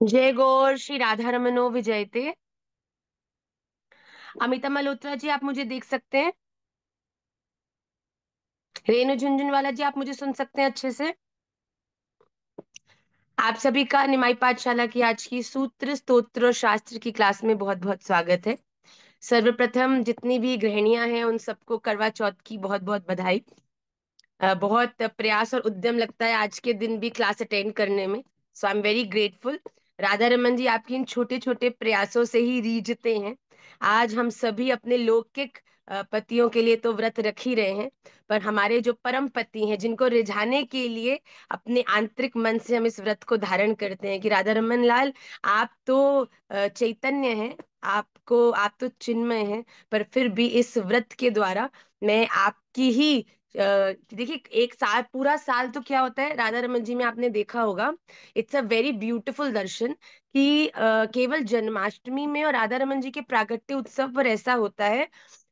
जय गौर श्री राधा रमनो विजयते। अमिता मल्होत्रा जी, आप मुझे देख सकते हैं? रेणु झुंझुनवाला जी, आप मुझे सुन सकते हैं अच्छे से? आप सभी का निमाई पाठशाला की आज की सूत्र स्तोत्र और शास्त्र की क्लास में बहुत बहुत स्वागत है। सर्वप्रथम जितनी भी गृहिणियां हैं उन सबको करवा चौथ की बहुत बहुत बधाई। बहुत प्रयास और उद्यम लगता है आज के दिन भी क्लास अटेंड करने में। So I am very grateful. Radha Raman ji, आपके इन छोटे छोटे प्रयासों से ही रीझते हैं। आज हम सभी अपने लौकिक पतियों के लिए तो व्रत रख ही रहे हैं, पर हमारे जो परम पति हैं जिनको रिझाने के लिए अपने आंतरिक मन से हम इस व्रत को धारण करते हैं कि राधा रमन लाल, आप तो चैतन्य हैं, आप तो चिन्मय हैं, पर फिर भी इस व्रत के द्वारा मैं आपकी ही देखिए, एक साल पूरा साल तो क्या होता है राधा रमन जी में आपने देखा होगा। इट्स अ वेरी ब्यूटीफुल दर्शन कि केवल जन्माष्टमी में और राधा रमन जी के प्राकट्य उत्सव पर ऐसा होता है।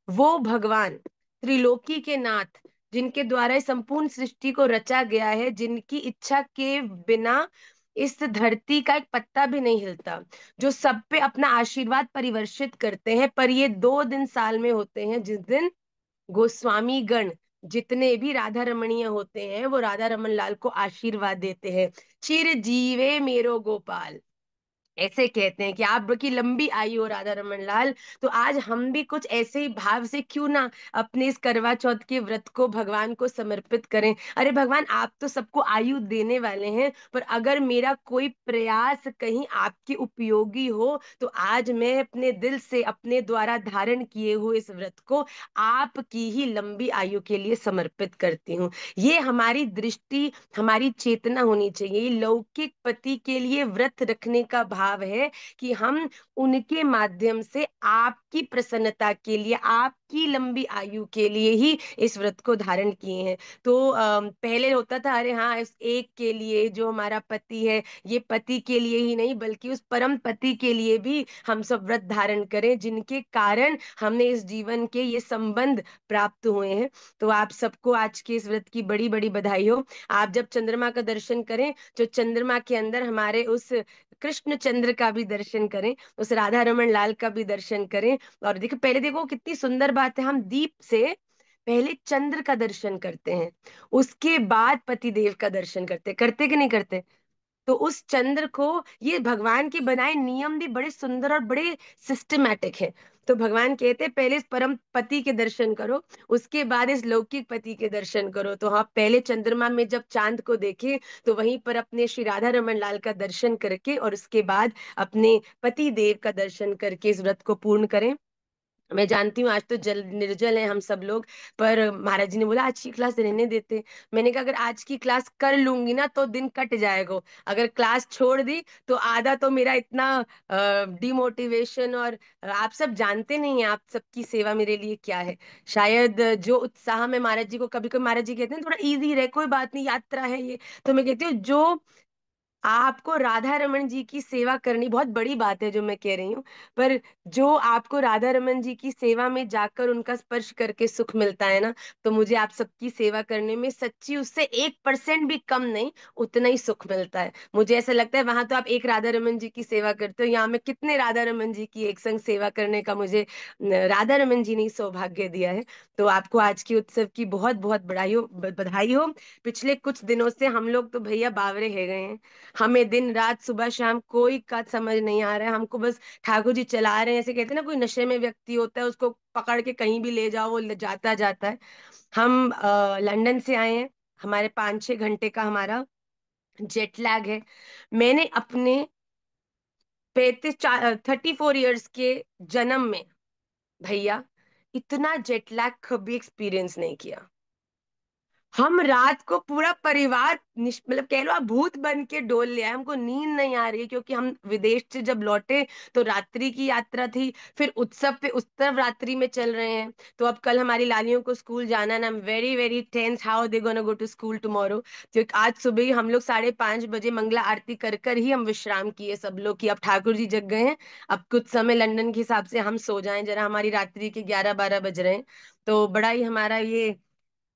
वो भगवान त्रिलोकी के नाथ, जिनके द्वारा इस संपूर्ण सृष्टि को रचा गया है, जिनकी इच्छा के बिना इस धरती का एक पत्ता भी नहीं हिलता, जो सब पे अपना आशीर्वाद परिवर्षित करते हैं, पर ये 2 दिन साल में होते हैं जिस दिन गोस्वामी गण जितने भी राधा रमणीय होते हैं वो राधा रमन लाल को आशीर्वाद देते हैं। चिर जीवे मेरो गोपाल, ऐसे कहते हैं कि आपकी लंबी आयु हो राधा रमन लाल। तो आज हम भी कुछ ऐसे ही भाव से क्यों ना अपने इस करवा चौथ के व्रत को भगवान को समर्पित करें। अरे भगवान, आप तो सबको आयु देने वाले हैं, पर अगर मेरा कोई प्रयास कहीं आपके उपयोगी हो तो आज मैं अपने दिल से अपने द्वारा धारण किए हुए इस व्रत को आपकी ही लंबी आयु के लिए समर्पित करती हूँ। ये हमारी दृष्टि, हमारी चेतना होनी चाहिए। ये लौकिक पति के लिए व्रत रखने का भाव है कि हम उनके माध्यम से आपकी प्रसन्नता के लिए, आपकी लंबी आयु के लिए ही इस व्रत को धारण किए हैं। तो पहले होता था, अरे हाँ, इस एक के लिए जो हमारा पति है, ये पति के लिए ही नहीं बल्कि उस परम पति के लिए भी हम सब व्रत धारण करें, जिनके कारण हमने इस जीवन के ये संबंध प्राप्त हुए हैं। तो आप सबको आज के इस व्रत की बड़ी बड़ी बधाई हो। आप जब चंद्रमा का दर्शन करें तो चंद्रमा के अंदर हमारे उस कृष्ण चंद्र का भी दर्शन करें, उस राधा रमन लाल का भी दर्शन करें। और देखो, पहले देखो कितनी सुंदर बात है, हम दीप से पहले चंद्र का दर्शन करते हैं, उसके बाद पति देव का दर्शन करते कि नहीं करते? तो उस चंद्र को, ये भगवान के बनाए नियम भी बड़े सुंदर और बड़े सिस्टमैटिक है। तो भगवान कहते हैं पहले इस परम पति के दर्शन करो, उसके बाद इस लौकिक पति के दर्शन करो। तो हाँ, पहले चंद्रमा में जब चांद को देखे तो वहीं पर अपने श्री राधा रमन लाल का दर्शन करके और उसके बाद अपने पति देव का दर्शन करके इस व्रत को पूर्ण करें। मैं जानती हूँ आज तो जल निर्जल है हम सब लोग, पर महाराज जी ने बोला आज की क्लास रहने देते। मैंने कहा अगर आज की क्लास कर लूंगी ना तो दिन कट जाएगा, अगर क्लास छोड़ दी तो आधा तो मेरा इतना डिमोटिवेशन, और आप सब जानते नहीं हैं आप सबकी सेवा मेरे लिए क्या है। शायद जो उत्साह में महाराज जी को, कभी कभी महाराज जी कहते हैं थोड़ा इजी रहे, कोई बात नहीं, यात्रा है ये, तो मैं कहती हूँ जो आपको राधा रमन जी की सेवा करनी बहुत बड़ी बात है जो मैं कह रही हूँ, पर जो आपको राधा रमन जी की सेवा में जाकर उनका स्पर्श करके सुख मिलता है ना, तो मुझे आप सबकी सेवा करने में सच्ची उससे 1% भी कम नहीं, उतना ही सुख मिलता है। मुझे ऐसा लगता है वहां तो आप एक राधा रमन जी की सेवा करते हो, यहाँ मैं कितने राधा रमन जी की एक संग सेवा करने का मुझे राधा रमन जी ने ही सौभाग्य दिया है। तो आपको आज की उत्सव की बहुत बहुत बधाई हो। पिछले कुछ दिनों से हम लोग तो भैया बावरे है गए हैं, हमें दिन रात सुबह शाम कोई का समझ नहीं आ रहा है, हमको बस ठाकुर जी चला रहे हैं। ऐसे कहते हैं ना, कोई नशे में व्यक्ति होता है उसको पकड़ के कहीं भी ले जाओ वो जाता जाता है। हम लंदन से आए हैं, हमारे 5-6 घंटे का हमारा जेट लैग है। मैंने अपने 34 ईयर्स के जन्म में भैया इतना जेट लैग कभी एक्सपीरियंस नहीं किया। हम रात को पूरा परिवार मतलब कह लो आप भूत बन के डोल लिया है, हमको नींद नहीं आ रही है क्योंकि हम विदेश से जब लौटे तो रात्रि की यात्रा थी, फिर उत्सव पे उत्सव रात्रि में चल रहे हैं। तो अब कल हमारी लालियों को स्कूल जाना है ना, very very tense how they gonna go to school tomorrow. तो आज सुबह ही हम लोग 5:30 बजे मंगला आरती कर कर ही हम विश्राम किए सब लोग, कि अब ठाकुर जी जग गए हैं, अब कुछ समय लंदन के हिसाब से हम सो जाएं जरा, हमारी रात्रि के 11-12 बज रहे हैं। तो बड़ा ही हमारा ये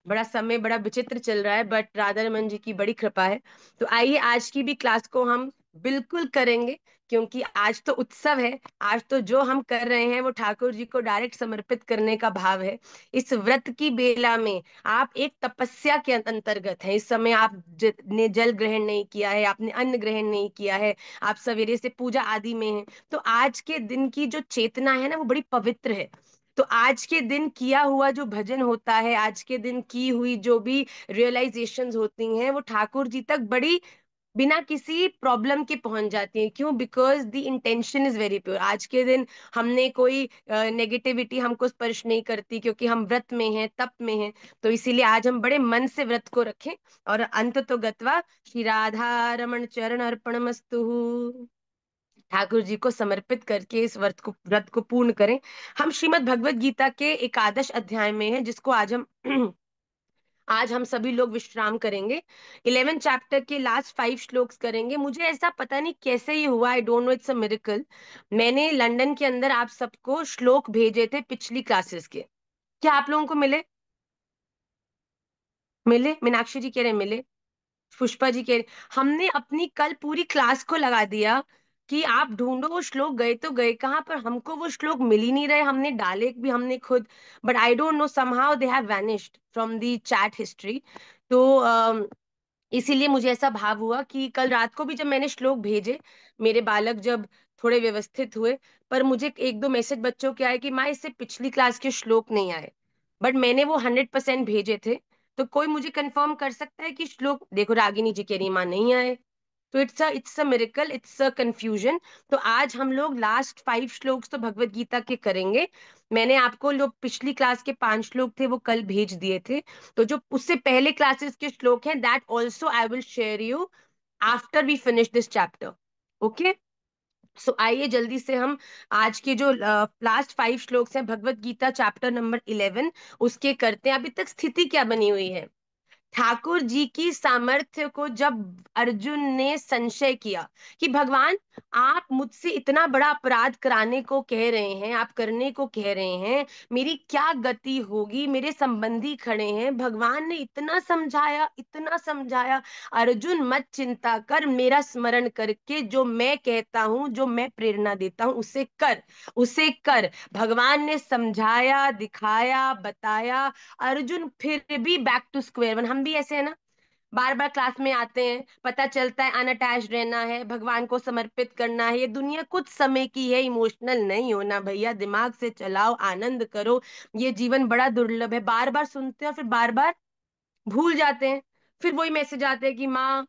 बड़ा समय बड़ा विचित्र चल रहा है, बट राधा रमन जी की बड़ी कृपा है। तो आइए आज की भी क्लास को हम बिल्कुल करेंगे, क्योंकि आज तो उत्सव है। आज तो जो हम कर रहे हैं वो ठाकुर जी को डायरेक्ट समर्पित करने का भाव है। इस व्रत की बेला में आप एक तपस्या के अंतर्गत हैं। इस समय आप ने जल ग्रहण नहीं किया है, आपने अन्न ग्रहण नहीं किया है, आप सवेरे से पूजा आदि में हैं। तो आज के दिन की जो चेतना है ना, वो बड़ी पवित्र है। तो आज के दिन किया हुआ जो भजन होता है, आज के दिन की हुई जो भी रियलाइजेशंस होती हैं, वो ठाकुर जी तक बड़ी बिना किसी प्रॉब्लम के पहुंच जाती हैं। क्यों? Because the intention is very pure. आज के दिन हमने कोई नेगेटिविटी हमको स्पर्श नहीं करती, क्योंकि हम व्रत में हैं, तप में हैं। तो इसीलिए आज हम बड़े मन से व्रत को रखें। और अंत तो गत्वा श्री राधा रमण चरण अर्पणमस्तु, ठाकुर जी को समर्पित करके इस व्रत को पूर्ण करें। हम श्रीमद् भगवत गीता के एकादश अध्याय में हैं, जिसको आज हम सभी लोग विश्राम करेंगे। 11 चैप्टर के लास्ट 5 श्लोक्स करेंगे। मुझे ऐसा पता नहीं कैसे ये हुआ, I don't know, it's a miracle. मैंने लंदन के अंदर आप सबको श्लोक भेजे थे पिछली क्लासेस के। क्या आप लोगों को मिले? मिले? मीनाक्षी जी कह रहे मिले, पुष्पा जी कह रहे। हमने अपनी कल पूरी क्लास को लगा दिया कि आप ढूंढो वो श्लोक, गए तो गए कहाँ पर, हमको वो श्लोक मिल ही नहीं रहे। हमने डाले भी हमने खुद, but I don't know, somehow they have vanished from the chat history. तो इसीलिए मुझे ऐसा भाव हुआ कि कल रात को भी जब मैंने श्लोक भेजे, मेरे बालक जब थोड़े व्यवस्थित हुए, पर मुझे एक दो मैसेज बच्चों के आए कि माँ इससे पिछली क्लास के श्लोक नहीं आए। बट मैंने वो 100% भेजे थे। तो कोई मुझे कंफर्म कर सकता है कि श्लोक, देखो रागिनी जी कह रही माँ नहीं आए। तो it's a miracle, it's a confusion. तो आज हम लोग लास्ट 5 श्लोक्स तो भगवत गीता के करेंगे। मैंने आपको जो पिछली क्लास के 5 श्लोक थे वो कल भेज दिए थे। तो जो उससे पहले क्लासेस के श्लोक हैं, that also I will share you after we finish this chapter. Okay? So आइए जल्दी से हम आज के जो लास्ट 5 श्लोक्स हैं भगवत गीता चैप्टर नंबर 11, उसके करते हैं। अभी तक स्थिति क्या बनी हुई है? ठाकुर जी की सामर्थ्य को जब अर्जुन ने संशय किया कि भगवान, आप मुझसे इतना बड़ा अपराध कराने को कह रहे हैं, आप करने को कह रहे हैं, मेरी क्या गति होगी, मेरे संबंधी खड़े हैं। भगवान ने इतना समझाया, इतना समझाया, अर्जुन मत चिंता कर, मेरा स्मरण करके जो मैं कहता हूं, जो मैं प्रेरणा देता हूं, उसे कर, उसे कर। भगवान ने समझाया, दिखाया, बताया। अर्जुन फिर भी बैक टू स्क्वायर वन। हम भी ऐसे है ना, बार बार क्लास में आते हैं, पता चलता है अनअटैच्ड रहना है, भगवान को समर्पित करना है। ये दुनिया कुछ समय की है, इमोशनल नहीं होना भैया, दिमाग से चलाओ, आनंद करो। ये जीवन बड़ा दुर्लभ है। बार बार सुनते हैं और फिर बार बार भूल जाते हैं। फिर वही मैसेज आते हैं कि माँ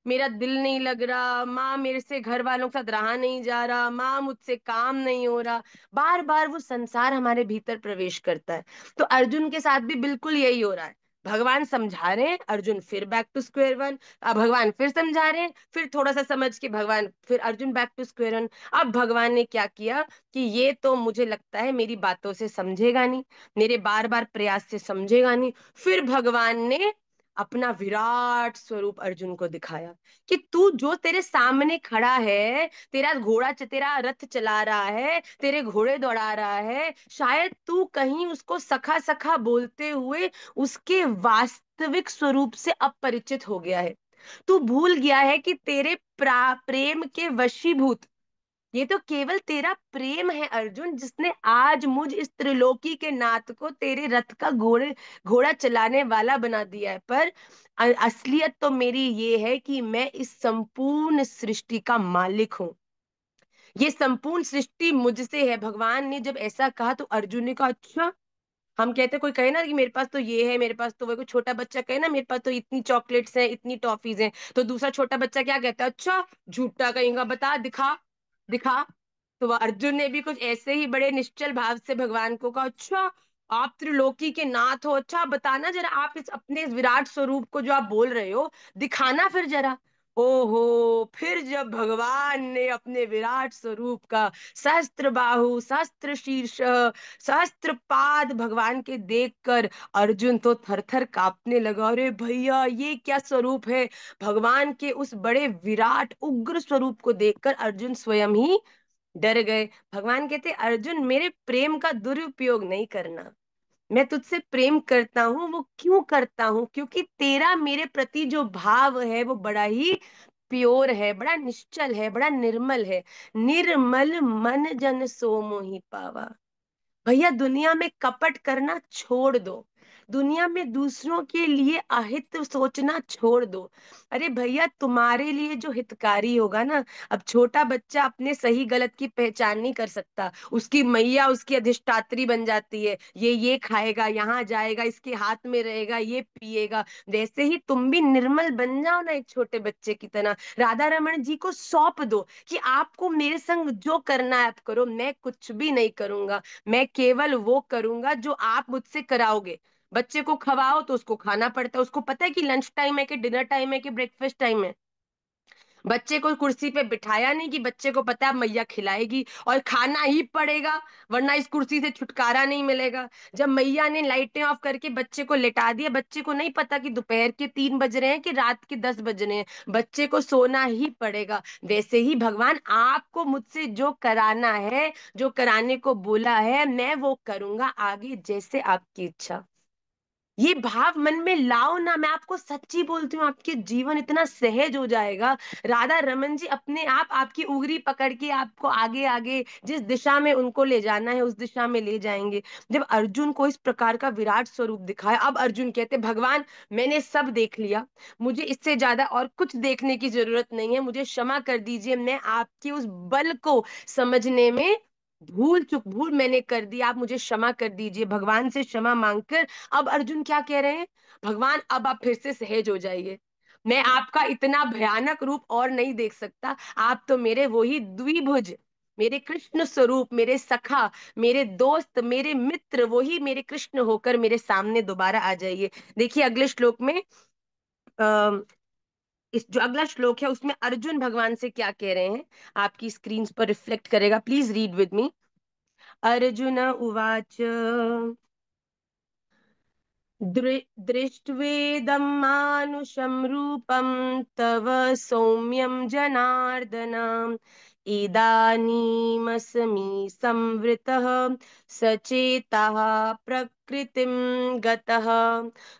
मेरा दिल नहीं लग रहा, माँ मेरे से घर वालों के साथ रहा नहीं जा रहा, माँ मुझसे काम नहीं हो रहा। बार बार वो संसार हमारे भीतर प्रवेश करता है। तो अर्जुन के साथ भी बिल्कुल यही हो रहा है। भगवान समझा रहे हैं, अर्जुन फिर बैक टू स्क्वायर वन। अब भगवान फिर समझा रहे हैं, फिर थोड़ा सा समझ के भगवान फिर Arjun back to square one. अब भगवान ने क्या किया कि ये तो मुझे लगता है मेरी बातों से समझेगा नहीं, मेरे बार बार प्रयास से समझेगा नहीं। फिर भगवान ने अपना विराट स्वरूप अर्जुन को दिखाया कि तू जो तेरे सामने खड़ा है, तेरा घोड़ा तेरा रथ चला रहा है, तेरे घोड़े दौड़ा रहा है, शायद तू कहीं उसको सखा सखा बोलते हुए उसके वास्तविक स्वरूप से अपरिचित हो गया है। तू भूल गया है कि तेरे प्रेम के वशीभूत, ये तो केवल तेरा प्रेम है अर्जुन, जिसने आज मुझ इस त्रिलोकी के नाथ को तेरे रथ का घोड़ा चलाने वाला बना दिया है। पर असलियत तो मेरी ये है कि मैं इस संपूर्ण सृष्टि का मालिक हूँ। ये संपूर्ण सृष्टि मुझसे है। भगवान ने जब ऐसा कहा तो अर्जुन ने कहा अच्छा। हम कहते, कोई कहे ना कि मेरे पास तो ये है, मेरे पास तो वो, कोई छोटा बच्चा कहे ना मेरे पास तो इतनी चॉकलेट्स हैं, इतनी टॉफीज हैं, तो दूसरा छोटा बच्चा क्या कहता है? अच्छा झूठा कहेगा, बता, दिखा, दिखा। तो वह अर्जुन ने भी कुछ ऐसे ही बड़े निश्चल भाव से भगवान को कहा अच्छा, आप त्रिलोकी के नाथ हो, अच्छा बताना जरा, आप इस अपने इस विराट स्वरूप को जो आप बोल रहे हो, दिखाना फिर जरा। ओहो, फिर जब भगवान ने अपने विराट स्वरूप का सहस्त्र बाहु, सहस्त्र शीर्ष, सहस्त्र पाद भगवान के देखकर अर्जुन तो थर थर कांपने लगा। अरे भैया ये क्या स्वरूप है! भगवान के उस बड़े विराट उग्र स्वरूप को देखकर अर्जुन स्वयं ही डर गए। भगवान कहते अर्जुन, मेरे प्रेम का दुरुपयोग नहीं करना। मैं तुझसे प्रेम करता हूं, वो क्यों करता हूं? क्योंकि तेरा मेरे प्रति जो भाव है वो बड़ा ही प्योर है, बड़ा निश्चल है, बड़ा निर्मल है। निर्मल मन जन सो मोहि पावा। भैया दुनिया में कपट करना छोड़ दो। दुनिया में दूसरों के लिए अहित सोचना छोड़ दो। अरे भैया तुम्हारे लिए जो हितकारी होगा ना, अब छोटा बच्चा अपने सही गलत की पहचान नहीं कर सकता, उसकी मैया उसकी अधिष्ठात्री बन जाती है, ये खाएगा, यहाँ जाएगा, इसके हाथ में रहेगा, ये पिएगा। वैसे ही तुम भी निर्मल बन जाओ ना, एक छोटे बच्चे की तरह। राधा रमन जी को सौंप दो कि आपको मेरे संग जो करना है आप करो, मैं कुछ भी नहीं करूंगा। मैं केवल वो करूंगा जो आप मुझसे कराओगे। बच्चे को खवाओ तो उसको खाना पड़ता है, उसको पता है कि लंच टाइम है कि डिनर टाइम है कि ब्रेकफास्ट टाइम है। बच्चे को कुर्सी पे बिठाया नहीं कि बच्चे को पता है मैया खिलाएगी और खाना ही पड़ेगा, वरना इस कुर्सी से छुटकारा नहीं मिलेगा। जब मैया ने लाइटें ऑफ करके बच्चे को लेटा दिया, बच्चे को नहीं पता कि दोपहर के 3 बज रहे हैं कि रात के 10 बज रहे हैं, बच्चे को सोना ही पड़ेगा। वैसे ही भगवान आपको मुझसे जो कराना है, जो कराने को बोला है, मैं वो करूंगा आगे, जैसे आपकी इच्छा। ये भाव मन में लाओ ना, मैं आपको सच्ची बोलती हूँ, आपके जीवन इतना सहज हो जाएगा। राधा रमन जी अपने आप आपकी उंगली पकड़ के आपको आगे आगे जिस दिशा में उनको ले जाना है उस दिशा में ले जाएंगे। जब अर्जुन को इस प्रकार का विराट स्वरूप दिखाया, अब अर्जुन कहते भगवान मैंने सब देख लिया, मुझे इससे ज्यादा और कुछ देखने की जरूरत नहीं है, मुझे क्षमा कर दीजिए, मैं आपके उस बल को समझने में भूल मैंने कर दी, आप मुझे क्षमा कर दीजिए। भगवान से क्षमा मांगकर अब अर्जुन क्या कह रहे हैं, भगवान अब आप फिर से सहज हो जाइए, मैं आपका इतना भयानक रूप और नहीं देख सकता, आप तो मेरे वही द्विभुज, मेरे कृष्ण स्वरूप, मेरे सखा, मेरे दोस्त, मेरे मित्र, वही मेरे कृष्ण होकर मेरे सामने दोबारा आ जाइए। देखिए अगले श्लोक में, आ, इस जो अगला श्लोक है उसमें अर्जुन भगवान से क्या कह रहे हैं, आपकी स्क्रीन पर रिफ्लेक्ट करेगा, please read with me. Arjun उवाच दृष्ट्वेदं मानुषं रूपं तव सौम्यं जनार्दन, इदानीमस्मि संवृतः सचेतः प्रकृतिं गतः।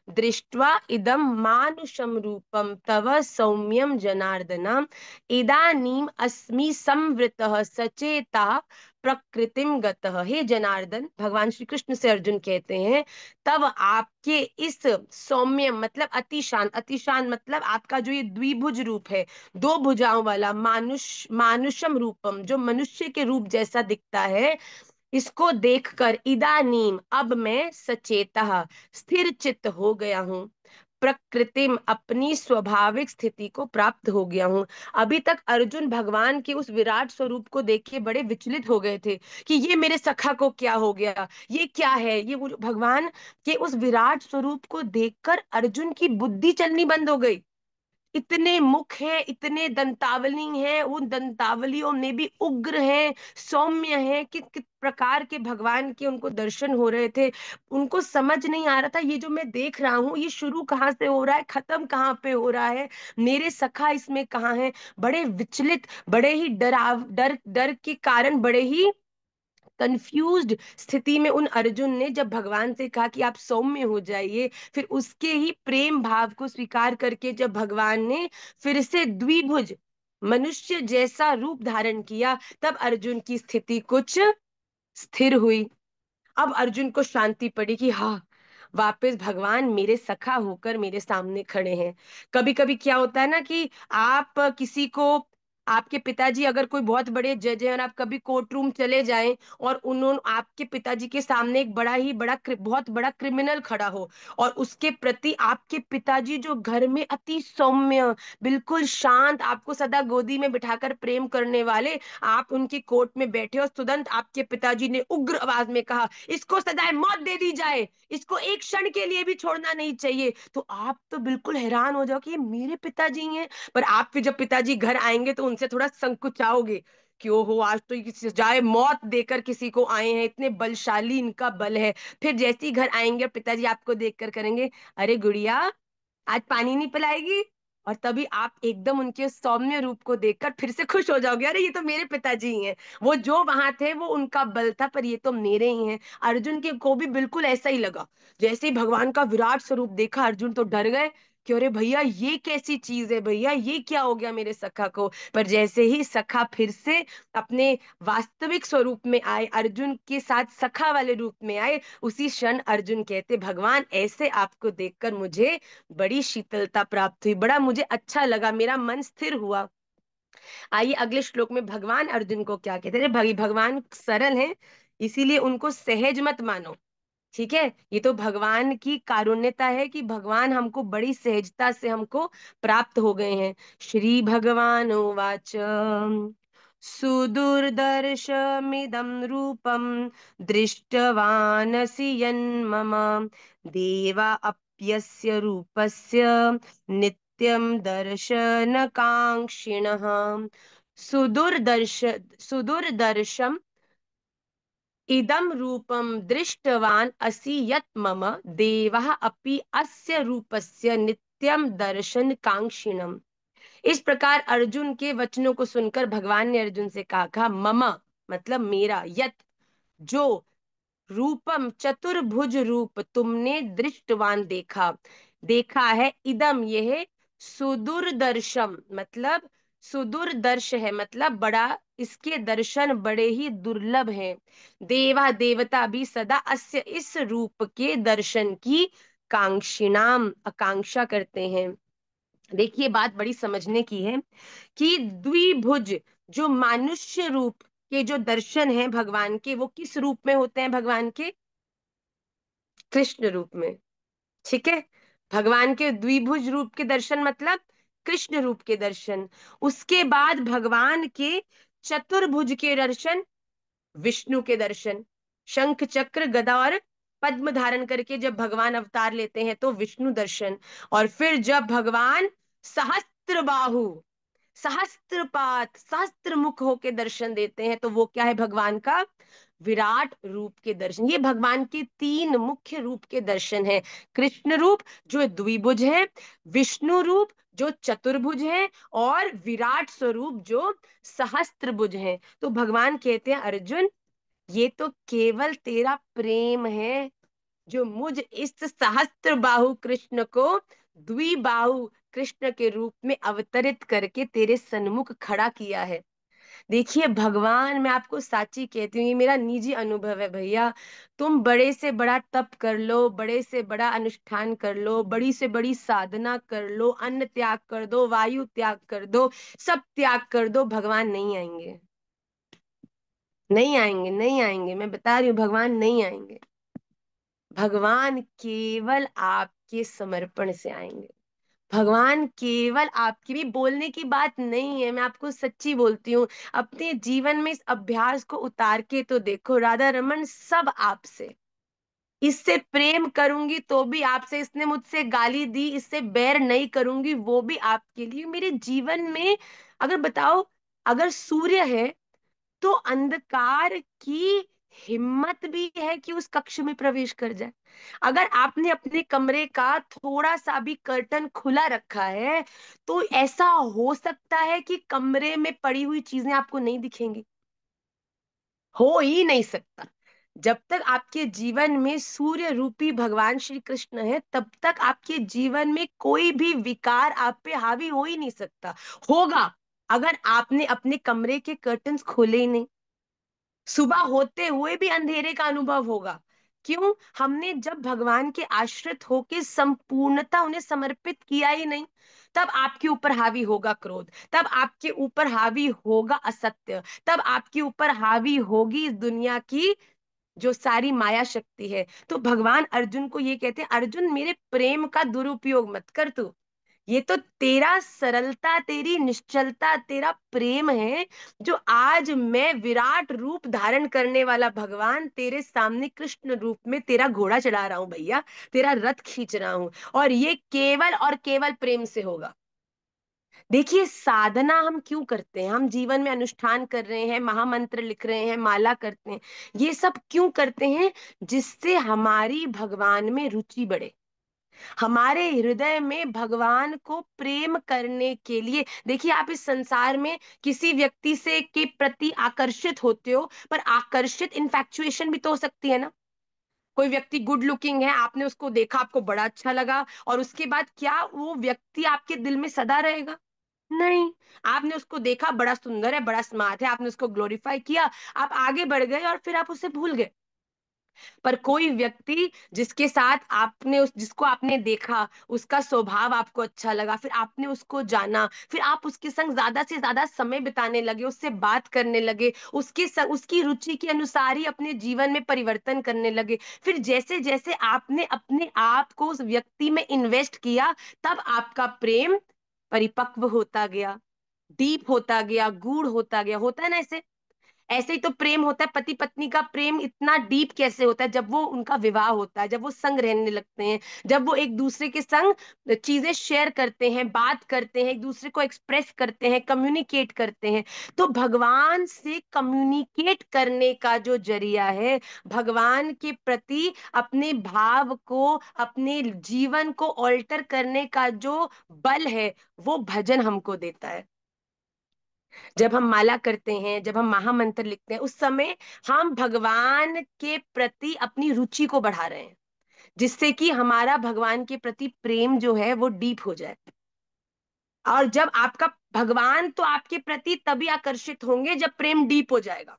दृष्ट्वा इदं मानुषं रूपं तव सौम्यं जनार्दन, इदानीम अस्मि संवृतः सचेतः प्रकृतिम गतः। हे जनार्दन, भगवान श्री कृष्ण से अर्जुन कहते हैं, तब आपके इस सौम्य मतलब अति शांत, अति शांत मतलब आपका जो ये द्विभुज रूप है, दो भुजाओं वाला, मानुषम रूपम, जो मनुष्य के रूप जैसा दिखता है, इसको देखकर इदानीम अब मैं सचेता स्थिर चित्त हो गया हूँ, प्रकृतिम अपनी स्वाभाविक स्थिति को प्राप्त हो गया हूँ। अभी तक अर्जुन भगवान के उस विराट स्वरूप को देख के बड़े विचलित हो गए थे कि ये मेरे सखा को क्या हो गया, ये क्या है, ये भगवान के उस विराट स्वरूप को देखकर अर्जुन की बुद्धि चलनी बंद हो गई। इतने मुख हैं, इतने दंतावली हैं, उन दंतावलियों में भी उग्र हैं, सौम्य हैं, किस प्रकार के भगवान के उनको दर्शन हो रहे थे। उनको समझ नहीं आ रहा था ये जो मैं देख रहा हूँ ये शुरू कहाँ से हो रहा है, खत्म कहाँ पे हो रहा है, मेरे सखा इसमें कहाँ है। बड़े विचलित, बड़े ही डराव डर डर के कारण, बड़े ही कंफ्यूज्ड स्थिति में उन अर्जुन ने जब भगवान से कहा कि आप सौम्य हो जाइए, फिर उसके ही प्रेम भाव को स्वीकार करके जब भगवान ने फिर से द्विभुज मनुष्य जैसा रूप धारण किया, तब अर्जुन की स्थिति कुछ स्थिर हुई। अब अर्जुन को शांति पड़ी कि हाँ, वापस भगवान मेरे सखा होकर मेरे सामने खड़े हैं। कभी कभी क्या होता है ना कि आप किसी को, आपके पिताजी अगर कोई बहुत बड़े जज हैं और आप कभी कोर्ट रूम चले जाएं और उन्होंने आपके पिताजी के सामने एक बड़ा ही बड़ा बहुत बड़ा क्रिमिनल खड़ा हो, और उसके प्रति आपके पिताजी जो घर में अति सौम्य, बिल्कुल शांत, आपको सदा गोदी में बिठाकर प्रेम करने वाले, आप उनकी कोर्ट में बैठे और तुरंत आपके पिताजी ने उग्र आवाज में कहा इसको सजाए मौत दे दी जाए, इसको एक क्षण के लिए भी छोड़ना नहीं चाहिए, तो आप तो बिल्कुल हैरान हो जाओ कि ये मेरे पिताजी हैं। पर आप फिर जब पिताजी घर आएंगे तो उनसे थोड़ा संकुचाओगे, क्यों हो आज तो ये सजाए मौत देकर किसी को आए हैं, इतने बलशाली इनका बल है। फिर जैसे ही घर आएंगे पिताजी आपको देखकर करेंगे, अरे गुड़िया आज पानी नहीं पिलाएगी, और तभी आप एकदम उनके सौम्य रूप को देखकर फिर से खुश हो जाओगे, अरे ये तो मेरे पिताजी ही हैं, वो जो वहां थे वो उनका बल था पर ये तो मेरे ही हैं। अर्जुन के को भी बिल्कुल ऐसा ही लगा, जैसे ही भगवान का विराट स्वरूप देखा अर्जुन तो डर गए, कि अरे भैया ये कैसी चीज है, भैया ये क्या हो गया मेरे सखा को। पर जैसे ही सखा फिर से अपने वास्तविक स्वरूप में आए, अर्जुन के साथ सखा वाले रूप में आए, उसी क्षण अर्जुन कहते भगवान ऐसे आपको देखकर मुझे बड़ी शीतलता प्राप्त हुई, बड़ा मुझे अच्छा लगा, मेरा मन स्थिर हुआ। आइए अगले श्लोक में भगवान अर्जुन को क्या कहते हैं। भगवान सरल हैं, इसीलिए उनको सहज मत मानो। ठीक है, ये तो भगवान की कारुण्यता है कि भगवान हमको बड़ी सहजता से हमको प्राप्त हो गए हैं। श्री भगवान उवाच सुदुर्दर्शमिदं रूपं दृष्टवानसि यन्मम देवा अप्यस्य रूपस्य नित्यं दर्शनकाङ्क्षिणः। सुदुर्दर्श सुदुर्दर्शम इदं रूपं दृष्टवान असि यत् मम देवाः अपि अस्य रूपस्य नित्यं दर्शन कांक्षिणम्। इस प्रकार अर्जुन के वचनों को सुनकर भगवान ने अर्जुन से कहा मम मतलब मेरा, यत जो, रूपम चतुर्भुज रूप तुमने दृष्टवान देखा, देखा है, इदम यह, सुदूरदर्शम मतलब सुदूरदर्श है मतलब बड़ा, इसके दर्शन बड़े ही दुर्लभ हैं। देवा देवता भी सदा अस्य इस रूप के दर्शन की कांक्षिणाम आकांक्षा करते हैं। देखिए बात बड़ी समझने की है कि द्विभुज जो मानुष्य रूप के जो दर्शन हैं भगवान के, वो किस रूप में होते हैं भगवान के? कृष्ण रूप में। ठीक है, भगवान के द्विभुज रूप के दर्शन मतलब कृष्ण रूप के दर्शन। उसके बाद भगवान के चतुर्भुज के दर्शन, विष्णु के दर्शन। शंख चक्र गदा और पद्म धारण करके जब भगवान अवतार लेते हैं तो विष्णु दर्शन। और फिर जब भगवान सहस्त्र बाहु, सहस्त्रपात, सहस्त्र मुख होके दर्शन देते हैं तो वो क्या है भगवान का? विराट रूप के दर्शन। ये भगवान के तीन मुख्य रूप के दर्शन हैं। कृष्ण रूप जो द्विभुज है, विष्णु रूप जो चतुर्भुज है, और विराट स्वरूप जो सहस्त्रभुज है। तो भगवान कहते हैं अर्जुन ये तो केवल तेरा प्रेम है जो मुझ इस सहस्त्र बाहु कृष्ण को द्विबाहु कृष्ण के रूप में अवतरित करके तेरे सन्मुख खड़ा किया है। देखिए भगवान, मैं आपको साची कहती हूँ, ये मेरा निजी अनुभव है भैया। तुम बड़े से बड़ा तप कर लो, बड़े से बड़ा अनुष्ठान कर लो, बड़ी से बड़ी साधना कर लो, अन्न त्याग कर दो, वायु त्याग कर दो, सब त्याग कर दो, भगवान नहीं आएंगे। नहीं आएंगे, नहीं आएंगे, मैं बता रही हूँ भगवान नहीं आएंगे। भगवान केवल आपके समर्पण से आएंगे। भगवान केवल आपकी, भी बोलने की बात नहीं है, मैं आपको सच्ची बोलती हूँ। अपने जीवन में इस अभ्यास को उतार के तो देखो, राधा रमन सब आपसे, इससे प्रेम करूंगी तो भी आपसे, इसने मुझसे गाली दी इससे बैर नहीं करूंगी वो भी आपके लिए। मेरे जीवन में अगर बताओ, अगर सूर्य है तो अंधकार की हिम्मत भी है कि उस कक्ष में प्रवेश कर जाए। अगर आपने अपने कमरे का थोड़ा सा भी कर्टन खुला रखा है तो ऐसा हो सकता है कि कमरे में पड़ी हुई चीजें आपको नहीं दिखेंगी? हो ही नहीं सकता। जब तक आपके जीवन में सूर्य रूपी भगवान श्री कृष्ण है तब तक आपके जीवन में कोई भी विकार आप पे हावी हो ही नहीं सकता। होगा अगर आपने अपने कमरे के कर्टन्स खोले ही नहीं, सुबह होते हुए भी अंधेरे का अनुभव होगा। क्यों? हमने जब भगवान के आश्रित होके संपूर्णता उन्हें समर्पित किया ही नहीं। तब आपके ऊपर हावी होगा क्रोध, तब आपके ऊपर हावी होगा असत्य, तब आपके ऊपर हावी होगी इस दुनिया की जो सारी माया शक्ति है। तो भगवान अर्जुन को ये कहते हैं अर्जुन मेरे प्रेम का दुरुपयोग मत कर तू। ये तो तेरा सरलता, तेरी निश्चलता, तेरा प्रेम है जो आज मैं विराट रूप धारण करने वाला भगवान तेरे सामने कृष्ण रूप में तेरा घोड़ा चढ़ा रहा हूं भैया, तेरा रथ खींच रहा हूं। और ये केवल और केवल प्रेम से होगा। देखिए साधना हम क्यों करते हैं? हम जीवन में अनुष्ठान कर रहे हैं, महामंत्र लिख रहे हैं, माला करते हैं, ये सब क्यों करते हैं? जिससे हमारी भगवान में रुचि बढ़े, हमारे हृदय में भगवान को प्रेम करने के लिए। देखिए आप इस संसार में किसी व्यक्ति से के प्रति आकर्षित होते हो, पर आकर्षित इन्फैक्चुएशन भी तो हो सकती है ना। कोई व्यक्ति गुड लुकिंग है, आपने उसको देखा, आपको बड़ा अच्छा लगा, और उसके बाद क्या वो व्यक्ति आपके दिल में सदा रहेगा? नहीं। आपने उसको देखा, बड़ा सुंदर है, बड़ा स्मार्ट है, आपने उसको ग्लोरीफाई किया, आप आगे बढ़ गए और फिर आप उसे भूल गए। पर कोई व्यक्ति जिसके साथ आपने उस जिसको आपने देखा, उसका स्वभाव आपको अच्छा लगा, फिर आपने उसको जाना, फिर आप उसके संग ज्यादा से ज्यादा समय बिताने लगे, उससे बात करने लगे, उसके संग उसकी रुचि के अनुसार ही अपने जीवन में परिवर्तन करने लगे। फिर जैसे जैसे आपने अपने आप को उस व्यक्ति में इन्वेस्ट किया, तब आपका प्रेम परिपक्व होता गया, डीप होता गया, गूढ़ होता गया। होता है ना ऐसे? ऐसे ही तो प्रेम होता है, पति पत्नी का प्रेम इतना डीप कैसे होता है? जब वो उनका विवाह होता है, जब वो संग रहने लगते हैं, जब वो एक दूसरे के संग चीजें शेयर करते हैं, बात करते हैं, एक दूसरे को एक्सप्रेस करते हैं, कम्युनिकेट करते हैं। तो भगवान से कम्युनिकेट करने का जो जरिया है, भगवान के प्रति अपने भाव को, अपने जीवन को ऑल्टर करने का जो बल है, वो भजन हमको देता है। जब हम माला करते हैं, जब हम महामंत्र लिखते हैं, उस समय हम भगवान के प्रति अपनी रुचि को बढ़ा रहे हैं, जिससे कि हमारा भगवान के प्रति प्रेम जो है वो डीप हो जाए। और जब आपका भगवान तो आपके प्रति तभी आकर्षित होंगे जब प्रेम डीप हो जाएगा।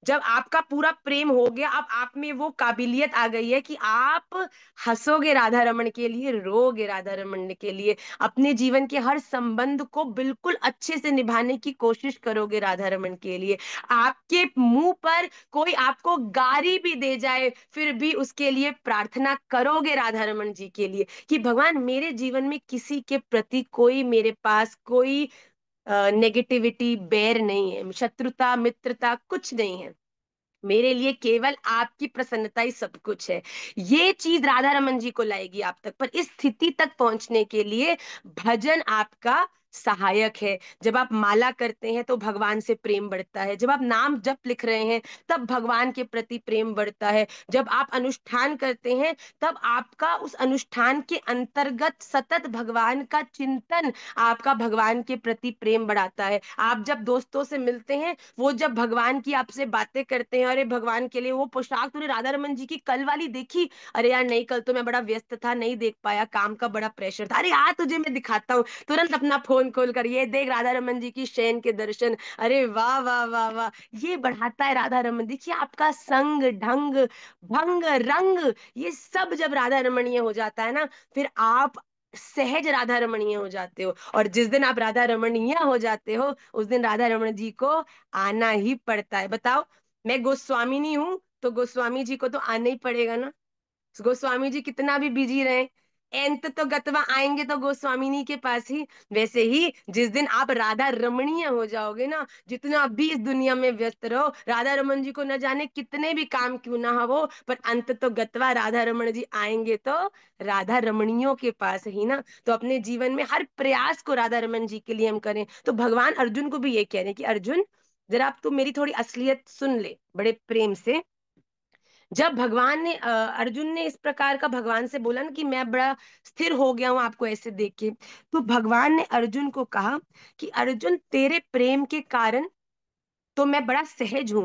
जब आपका पूरा प्रेम हो गया, अब आप में वो काबिलियत आ गई है कि आप हंसोगे राधा रमन के लिए, रोगे राधा रमन के लिए, अपने जीवन के हर संबंध को बिल्कुल अच्छे से निभाने की कोशिश करोगे राधा रमन के लिए। आपके मुंह पर कोई आपको गारी भी दे जाए, फिर भी उसके लिए प्रार्थना करोगे राधा रमन जी के लिए कि भगवान मेरे जीवन में किसी के प्रति कोई, मेरे पास कोई नेगेटिविटी, बैर नहीं है, शत्रुता मित्रता कुछ नहीं है, मेरे लिए केवल आपकी प्रसन्नता ही सब कुछ है। ये चीज राधा रमन जी को लाएगी आप तक। पर इस स्थिति तक पहुंचने के लिए भजन आपका सहायक है। जब आप माला करते हैं तो भगवान से प्रेम बढ़ता है, जब आप नाम जप लिख रहे हैं तब भगवान के प्रति प्रेम बढ़ता है, जब आप अनुष्ठान करते हैं तब आपका उस अनुष्ठान के अंतर्गत सतत भगवान का चिंतन आपका भगवान के प्रति प्रेम बढ़ाता है। आप जब दोस्तों से मिलते हैं, वो जब भगवान की आपसे बातें करते हैं, अरे भगवान के लिए वो पोशाक तूने राधा रमन जी की कल वाली देखी? अरे यार नहीं, कल तो मैं बड़ा व्यस्त था, नहीं देख पाया, काम का बड़ा प्रेशर था। अरे यार तुझे मैं दिखाता हूँ, तुरंत अपना फोन खोल कर ये देख राधा रमन जी की शयन के दर्शन। अरे वाह वाह वाह वाह, ये बढ़ाता है राधा रमन। देखिए आपका संग ढंग भंग रंग, ये सब जब राधा रमणीय हो जाता है ना, फिर आप सहज राधा रमणीय हो जाते हो। और जिस दिन आप राधा रमणीय हो जाते हो, उस दिन राधा रमण जी को आना ही पड़ता है। बताओ, मैं गोस्वामिनी हूं तो गोस्वामी जी को तो आना ही पड़ेगा ना। गोस्वामी जी कितना भी बिजी रहे, अंत तो गतवा आएंगे तो गोस्वामिनी के पास ही। वैसे ही जिस दिन आप राधा रमणीय हो जाओगे ना, जितना भी इस दुनिया में व्यस्त रहो, राधा रमन जी को न जाने कितने भी काम क्यों ना हो, पर अंत तो गतवा राधा रमन जी आएंगे तो राधा रमणियों के पास ही ना। तो अपने जीवन में हर प्रयास को राधा रमन जी के लिए हम करें। तो भगवान अर्जुन को भी ये कह रहे हैं कि अर्जुन, जरा आप तो मेरी थोड़ी असलियत सुन ले बड़े प्रेम से। जब भगवान ने अर्जुन ने इस प्रकार का भगवान से बोला ना कि मैं बड़ा स्थिर हो गया हूं आपको ऐसे देख के, तो भगवान ने अर्जुन को कहा कि अर्जुन, तेरे प्रेम के कारण तो मैं बड़ा सहज हूं,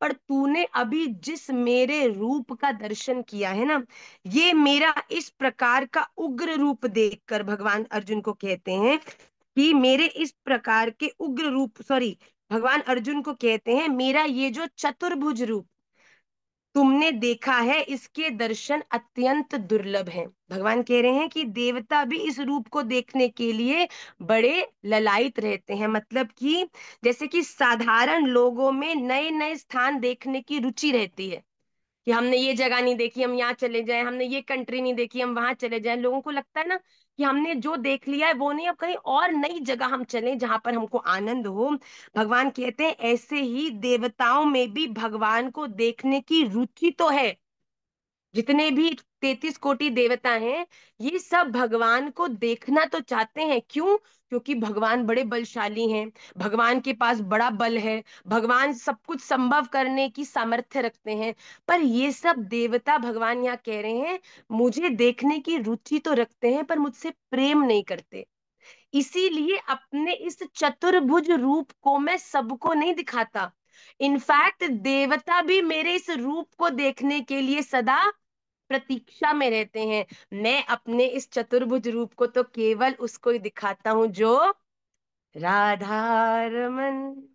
पर तूने अभी जिस मेरे रूप का दर्शन किया है ना, ये मेरा इस प्रकार का उग्र रूप देखकर भगवान अर्जुन को कहते हैं कि मेरे इस प्रकार के उग्र रूप, सॉरी, भगवान अर्जुन को कहते हैं मेरा ये जो चतुर्भुज रूप तुमने देखा है, इसके दर्शन अत्यंत दुर्लभ हैं। भगवान कह रहे हैं कि देवता भी इस रूप को देखने के लिए बड़े ललायत रहते हैं। मतलब कि जैसे कि साधारण लोगों में नए नए स्थान देखने की रुचि रहती है कि हमने ये जगह नहीं देखी, हम यहाँ चले जाएं, हमने ये कंट्री नहीं देखी, हम वहां चले जाएं। लोगों को लगता है ना कि हमने जो देख लिया है वो नहीं, अब कहीं और नई जगह हम चलें जहां पर हमको आनंद हो। भगवान कहते हैं ऐसे ही देवताओं में भी भगवान को देखने की रुचि तो है। जितने भी 33 कोटि देवता हैं, ये सब भगवान को देखना तो चाहते हैं। क्यों? क्योंकि भगवान बड़े बलशाली हैं, भगवान के पास बड़ा बल है, भगवान सब कुछ संभव करने की सामर्थ्य रखते हैं। पर ये सब देवता, भगवान यहाँ कह रहे हैं, मुझे देखने की रुचि तो रखते हैं पर मुझसे प्रेम नहीं करते। इसीलिए अपने इस चतुर्भुज रूप को मैं सबको नहीं दिखाता, इनफैक्ट देवता भी मेरे इस रूप को देखने के लिए सदा प्रतीक्षा में रहते हैं। मैं अपने इस चतुर्भुज रूप को तो केवल उसको ही दिखाता हूं जो राधा रमन।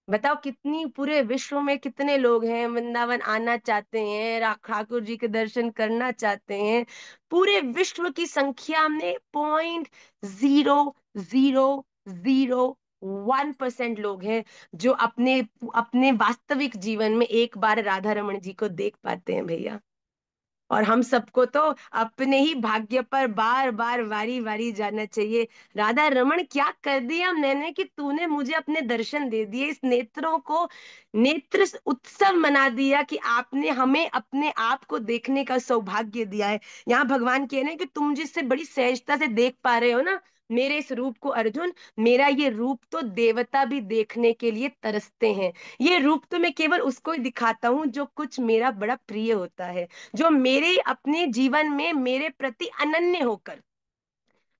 बताओ कितनी, पूरे विश्व में कितने लोग हैं वृंदावन आना चाहते हैं, ठाकुर जी के दर्शन करना चाहते हैं। पूरे विश्व की संख्या में 0.0001% लोग हैं जो अपने अपने वास्तविक जीवन में एक बार राधा रमन जी को देख पाते हैं भैया। और हम सबको तो अपने ही भाग्य पर बार बार वारी वारी जाना चाहिए। राधा रमन क्या कर दिया मैंने कि तूने मुझे अपने दर्शन दे दिए, इस नेत्रों को नेत्र उत्सव मना दिया कि आपने हमें अपने आप को देखने का सौभाग्य दिया है। यहाँ भगवान कह रहे हैं कि तुम जिससे बड़ी सहजता से देख पा रहे हो ना मेरे इस रूप को अर्जुन, मेरा ये रूप तो देवता भी देखने के लिए तरसते हैं। ये रूप तो मैं केवल उसको ही दिखाता हूँ जो कुछ मेरा बड़ा प्रिय होता है, जो मेरे अपने जीवन में मेरे प्रति अनन्य होकर।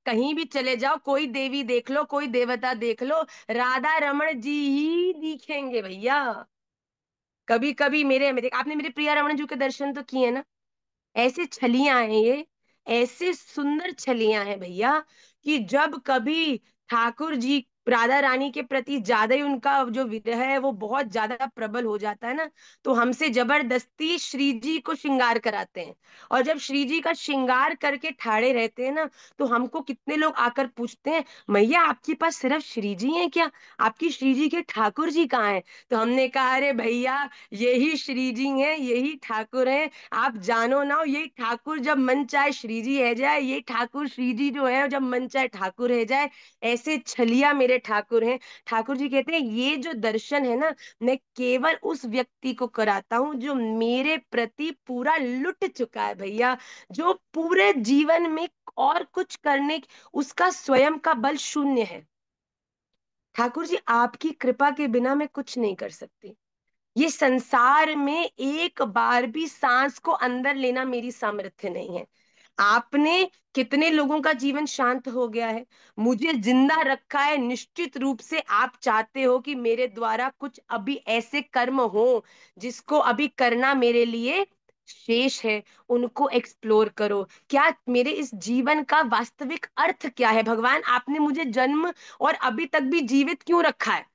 कहीं भी चले जाओ, कोई देवी देख लो, कोई देवता देख लो, राधा रमण जी ही दिखेंगे भैया। कभी कभी मेरे आपने मेरे प्रिया रमण जी के दर्शन तो किए ना। ऐसे छलियां हैं ये, ऐसे सुंदर छलियां हैं भैया कि जब कभी ठाकुर जी राधा रानी के प्रति ज्यादा ही उनका जो विरह है वो बहुत ज्यादा प्रबल हो जाता है ना, तो हमसे जबरदस्ती श्री जी को श्रृंगार कराते हैं। और जब श्री जी का श्रृंगार करके ठाड़े रहते हैं ना, तो हमको कितने लोग आकर पूछते हैं, मैया आपके पास सिर्फ श्री जी हैं क्या, आपकी श्री जी के ठाकुर जी कहाँ हैं? तो हमने कहा अरे भैया, यही श्री जी हैं, यही ठाकुर हैं। आप जानो ना, ये ठाकुर जब मन चाहे श्री जी है जाए, ये ठाकुर श्री जी जो है जब मन चाहे ठाकुर है जाए। ऐसे छलिया मेरे ठाकुर हैं। ठाकुर जी कहते हैं ये जो दर्शन है ना, मैं केवल उस व्यक्ति को कराता हूँ जो मेरे प्रति पूरा लुट चुका है भैया, जो पूरे जीवन में और कुछ करने उसका स्वयं का बल शून्य है। ठाकुर जी आपकी कृपा के बिना मैं कुछ नहीं कर सकती। ये संसार में एक बार भी सांस को अंदर लेना मेरी सामर्थ्य नहीं है। आपने कितने लोगों का जीवन शांत हो गया है, मुझे जिंदा रखा है। निश्चित रूप से आप चाहते हो कि मेरे द्वारा कुछ अभी ऐसे कर्म हो जिसको अभी करना मेरे लिए शेष है, उनको एक्सप्लोर करो। क्या मेरे इस जीवन का वास्तविक अर्थ क्या है भगवान, आपने मुझे जन्म और अभी तक भी जीवित क्यों रखा है?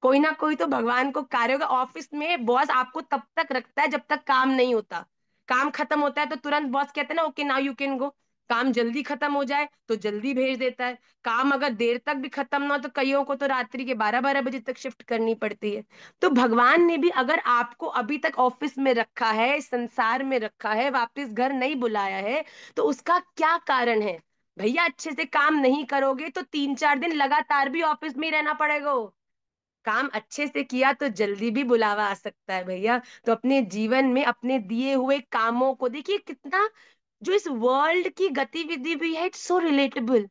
कोई ना कोई तो भगवान को कार्य होगा। ऑफिस में बॉस आपको तब तक रखता है जब तक काम नहीं होता। काम खत्म होता है तो तुरंत बॉस कहते हैं ना okay now you can go. काम जल्दी खत्म हो जाए तो जल्दी भेज देता है। काम अगर देर तक भी खत्म ना हो तो कईयों को तो रात्रि के 12-12 बजे तक शिफ्ट करनी पड़ती है। तो भगवान ने भी अगर आपको अभी तक ऑफिस में रखा है, इस संसार में रखा है, वापस घर नहीं बुलाया है, तो उसका क्या कारण है? भैया अच्छे से काम नहीं करोगे तो 3-4 दिन लगातार भी ऑफिस में ही रहना पड़ेगा। काम अच्छे से किया तो जल्दी भी बुलावा आ सकता है भैया। तो अपने जीवन में अपने दिए हुए कामों को देखिए कितना, जो इस वर्ल्ड की गतिविधि भी है, इट्स सो रिलेटेबल।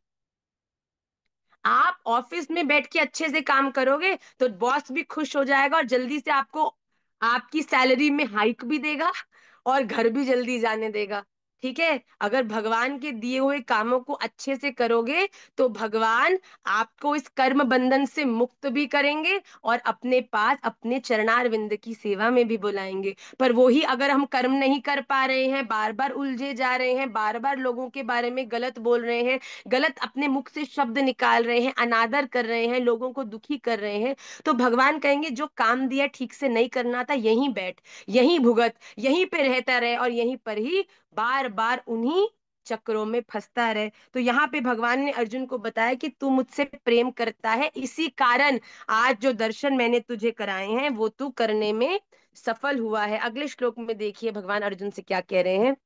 आप ऑफिस में बैठ के अच्छे से काम करोगे तो बॉस भी खुश हो जाएगा और जल्दी से आपको आपकी सैलरी में हाइक भी देगा और घर भी जल्दी जाने देगा। ठीक है, अगर भगवान के दिए हुए कामों को अच्छे से करोगे तो भगवान आपको इस कर्म बंधन से मुक्त भी करेंगे और अपने पास अपने चरणार विंद की सेवा में भी बुलाएंगे। पर वही अगर हम कर्म नहीं कर पा रहे हैं, बार बार उलझे जा रहे हैं, बार बार लोगों के बारे में गलत बोल रहे हैं, गलत अपने मुख से शब्द निकाल रहे हैं, अनादर कर रहे हैं, लोगों को दुखी कर रहे हैं, तो भगवान कहेंगे जो काम दिया ठीक से नहीं करना था, यहीं बैठ, यहीं भुगत, यहीं पे रहता रहे और यहीं पर ही बार बार उन्हीं चक्रों में फंसता रहे। तो यहाँ पे भगवान ने अर्जुन को बताया कि तू मुझसे प्रेम करता है, इसी कारण आज जो दर्शन मैंने तुझे कराए हैं वो तू करने में सफल हुआ है। अगले श्लोक में देखिए भगवान अर्जुन से क्या कह रहे हैं।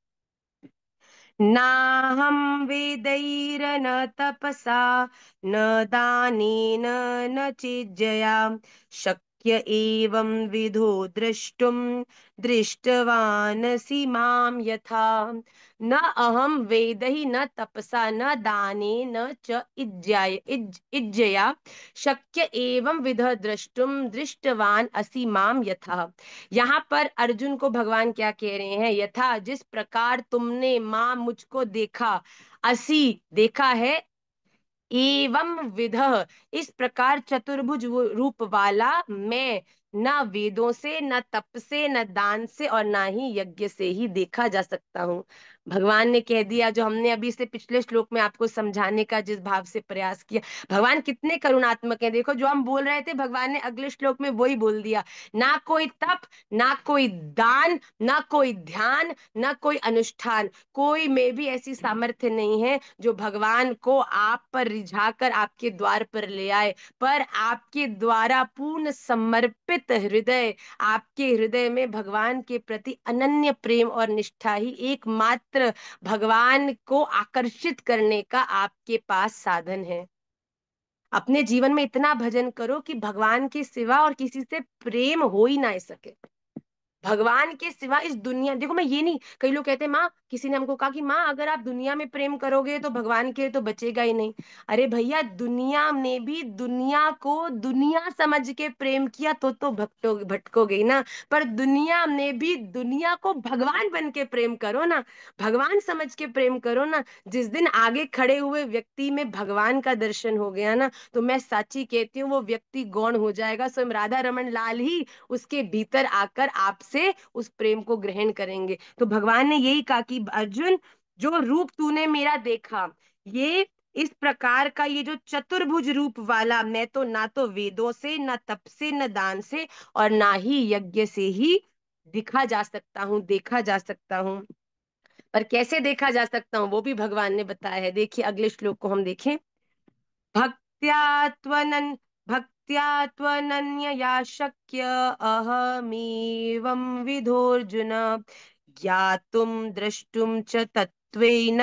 नाहं वेदैर्न तपसा न दानेन न चेज्जया शक्य एवं विधो द्रष्टुम दृष्टवानसि माम यथा। न अहम वेदैः न तपसा न दानेन च इज्जया शक्य एवं विध द्रष्टुम दृष्टवान असि माम यथा। यहाँ पर अर्जुन को भगवान क्या कह रहे हैं, यथा जिस प्रकार तुमने माँ मुझको देखा, असी देखा है, एवं विधः, इस प्रकार चतुर्भुज रूप वाला मैं न वेदों से, न तप से, न दान से, और ना ही यज्ञ से ही देखा जा सकता हूँ। भगवान ने कह दिया, जो हमने अभी से पिछले श्लोक में आपको समझाने का जिस भाव से प्रयास किया। भगवान कितने करुणात्मक हैं, देखो जो हम बोल रहे थे भगवान ने अगले श्लोक में वही बोल दिया। ना कोई तप, ना कोई दान, ना कोई ध्यान, ना कोई अनुष्ठान, कोई में भी ऐसी सामर्थ्य नहीं है जो भगवान को आप पर रिझाकर आपके द्वार पर ले आए। पर आपके द्वारा पूर्ण समर्पित हृदय, आपके हृदय में भगवान के प्रति अनन्य प्रेम और निष्ठा ही एकमात्र भगवान को आकर्षित करने का आपके पास साधन है। अपने जीवन में इतना भजन करो कि भगवान के सिवा और किसी से प्रेम हो ही ना सके। भगवान के सिवा इस दुनिया, देखो मैं ये नहीं, कई लोग कहते हैं माँ, किसी ने हमको कहा कि माँ अगर आप दुनिया में प्रेम करोगे तो भगवान के तो बचेगा ही नहीं। अरे भैया, दुनिया ने भी दुनिया को दुनिया समझ के प्रेम किया तो भटकोगे ही ना। पर दुनिया ने भी दुनिया को भगवान बन के प्रेम करो ना, भगवान समझ के प्रेम करो ना। जिस दिन आगे खड़े हुए व्यक्ति में भगवान का दर्शन हो गया ना, तो मैं साची कहती हूँ वो व्यक्ति गौण हो जाएगा। स्वयं राधा रमन लाल ही उसके भीतर आकर आपसे उस प्रेम को ग्रहण करेंगे। तो भगवान ने यही कहा कि अर्जुन, जो रूप तूने मेरा देखा, ये इस प्रकार का, ये जो चतुर्भुज रूप वाला मैं, तो ना तो वेदों से, ना तप से, न दान से, और ना ही यज्ञ से ही दिखा जा सकता हूँ, देखा जा सकता हूँ। पर कैसे देखा जा सकता हूँ वो भी भगवान ने बताया है। देखिए अगले श्लोक को हम देखें। भक्त्या त्वनन् भक्त्या त्वनन्यया शक्य अहमेवं विधोऽर्जुन, ज्ञातुं द्रष्टुं च तत्त्वेन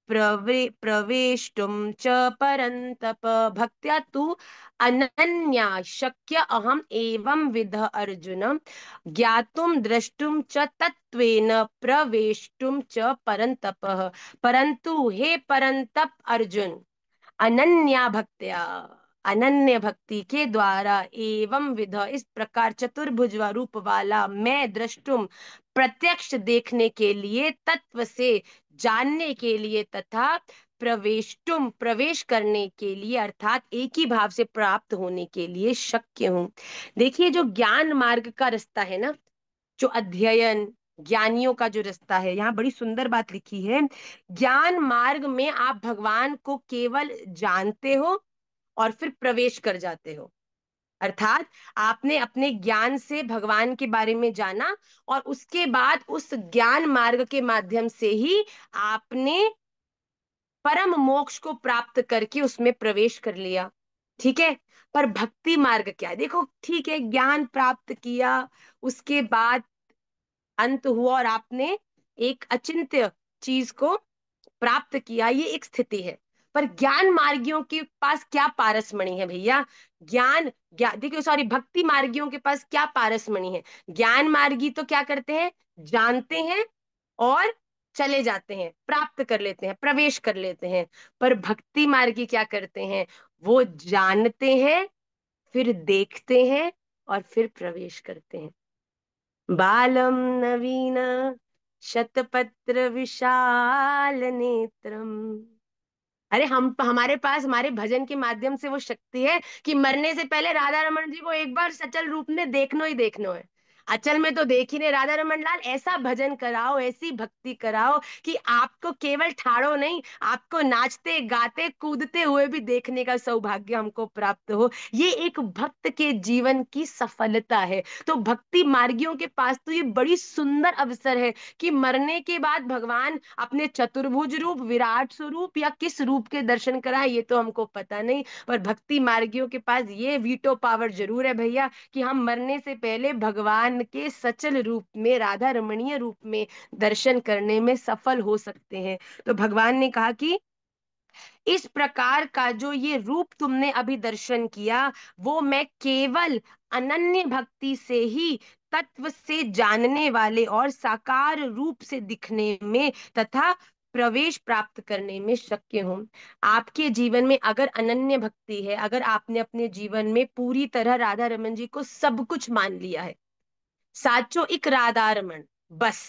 प्रवेष्टुं च परन्तप। भक्त्या तु अनन्या शक्य अहम एवं विध अर्जुन, ज्ञातुं द्रष्टुं च तत्त्वेन प्रवेष्टुं च परन्तप। परंतु हे परंतप अर्जुन, अनन्या भक्त्या, अनन्य भक्ति के द्वारा, एवं विध, इस प्रकार चतुर्भुज रूप वाला मैं, द्रष्टुम, प्रत्यक्ष देखने के लिए, तत्व से जानने के लिए, तथा प्रवेष्टुम, प्रवेश करने के लिए, अर्थात एक ही भाव से प्राप्त होने के लिए शक्य हूं। देखिए जो ज्ञान मार्ग का रास्ता है ना, जो अध्ययन, ज्ञानियों का जो रास्ता है, यहाँ बड़ी सुंदर बात लिखी है। ज्ञान मार्ग में आप भगवान को केवल जानते हो और फिर प्रवेश कर जाते हो। अर्थात आपने अपने ज्ञान से भगवान के बारे में जाना, और उसके बाद उस ज्ञान मार्ग के माध्यम से ही आपने परम मोक्ष को प्राप्त करके उसमें प्रवेश कर लिया। ठीक है। पर भक्ति मार्ग क्या है? देखो ठीक है, ज्ञान प्राप्त किया, उसके बाद अंत हुआ और आपने एक अचिंत्य चीज को प्राप्त किया, ये एक स्थिति है। पर ज्ञान मार्गियों के पास क्या पारसमणि है भैया? देखिए सॉरी, भक्ति मार्गियों के पास क्या पारसमणि है? ज्ञान मार्गी तो क्या करते हैं, जानते हैं और चले जाते हैं, प्राप्त कर लेते हैं, प्रवेश कर लेते हैं। पर भक्ति मार्गी क्या करते हैं? वो जानते हैं, फिर देखते हैं, और फिर प्रवेश करते हैं। बालम नवीन शतपत्र विशाल नेत्रम। अरे हम, हमारे पास हमारे भजन के माध्यम से वो शक्ति है कि मरने से पहले राधा रमन जी को एक बार सचल रूप में देखनो ही देखनो है। अचल में तो देख ही नहीं। राधा रमन लाल, ऐसा भजन कराओ, ऐसी भक्ति कराओ कि आपको केवल ठाड़ो नहीं, आपको नाचते गाते कूदते हुए भी देखने का सौभाग्य हमको प्राप्त हो। ये एक भक्त के जीवन की सफलता है। तो भक्ति मार्गियों के पास तो ये बड़ी सुंदर अवसर है कि मरने के बाद भगवान अपने चतुर्भुज रूप, विराट स्वरूप, या किस रूप के दर्शन कराए ये तो हमको पता नहीं। पर भक्ति मार्गियों के पास ये वीटो पावर जरूर है भैया कि हम मरने से पहले भगवान के सचल रूप में, राधा रमणीय रूप में दर्शन करने में सफल हो सकते हैं। तो भगवान ने कहा कि इस प्रकार का जो ये रूप तुमने अभी दर्शन किया, वो मैं केवल अनन्य भक्ति से ही, तत्व से जानने वाले और साकार रूप से दिखने में तथा प्रवेश प्राप्त करने में शक्य हूं। आपके जीवन में अगर अनन्य भक्ति है, अगर आपने अपने जीवन में पूरी तरह राधा रमन जी को सब कुछ मान लिया है, साचो एक राधा रमन बस,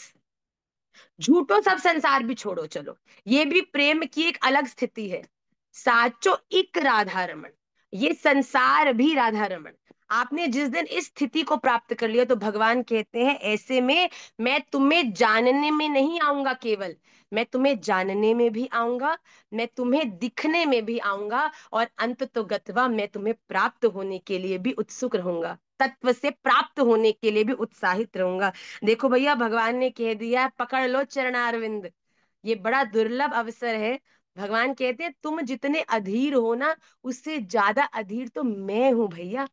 झूठो सब संसार भी छोड़ो, चलो ये भी प्रेम की एक अलग स्थिति है। साचो एक राधा रमन, ये संसार भी राधा रमन। आपने जिस दिन इस स्थिति को प्राप्त कर लिया तो भगवान कहते हैं ऐसे में मैं तुम्हें जानने में नहीं आऊंगा केवल, मैं तुम्हें जानने में भी आऊंगा, मैं तुम्हें दिखने में भी आऊंगा, और अंत तो गत्वा मैं तुम्हें प्राप्त होने के लिए भी उत्सुक रहूंगा, तत्व से प्राप्त होने के लिए भी उत्साहित रहूंगा। देखो भैया, भगवान ने कह दिया पकड़ लो चरणारविंद, ये बड़ा दुर्लभ अवसर है। भगवान कहते हैं तुम जितने अधीर हो ना, उससे ज्यादा अधीर तो मैं हूं भैया।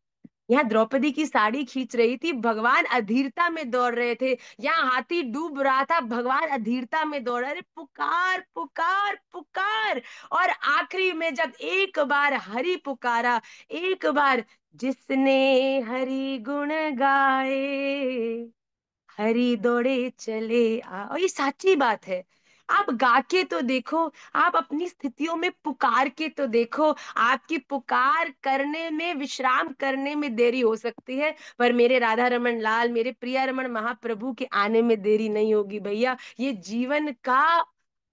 यहाँ द्रौपदी की साड़ी खींच रही थी, भगवान अधीरता में दौड़ रहे थे। यहाँ हाथी डूब रहा था, भगवान अधीरता में दौड़ रहे, पुकार पुकार पुकार। और आखिरी में जब एक बार हरि पुकारा, एक बार जिसने हरि गुण गाए, हरि दौड़े चले आ, और ये सच्ची बात है। आप गा के तो देखो, आप अपनी स्थितियों में पुकार के तो देखो। आपकी पुकार करने में, विश्राम करने में देरी हो सकती है, पर मेरे राधा रमन लाल, मेरे प्रिय रमन महाप्रभु के आने में देरी नहीं होगी भैया। ये जीवन का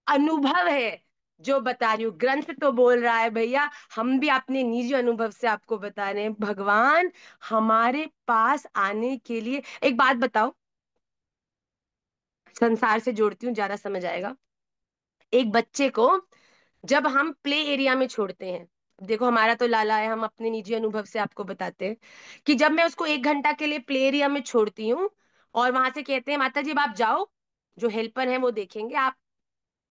अनुभव है जो बता रही हूँ, ग्रंथ तो बोल रहा है भैया, हम भी अपने निजी अनुभव से आपको बता रहे हैं। भगवान हमारे पास आने के लिए, एक बात बताओ, संसार से जोड़ती हूँ, ज्यादा समझ आएगा। एक बच्चे को जब हम प्ले एरिया में छोड़ते हैं, देखो हमारा तो लाला है, हम अपने निजी अनुभव से आपको बताते हैं कि जब मैं उसको 1 घंटा के लिए प्ले एरिया में छोड़ती हूँ और वहां से कहते हैं माता जी अब आप जाओ, जो हेल्पर है वो देखेंगे, आप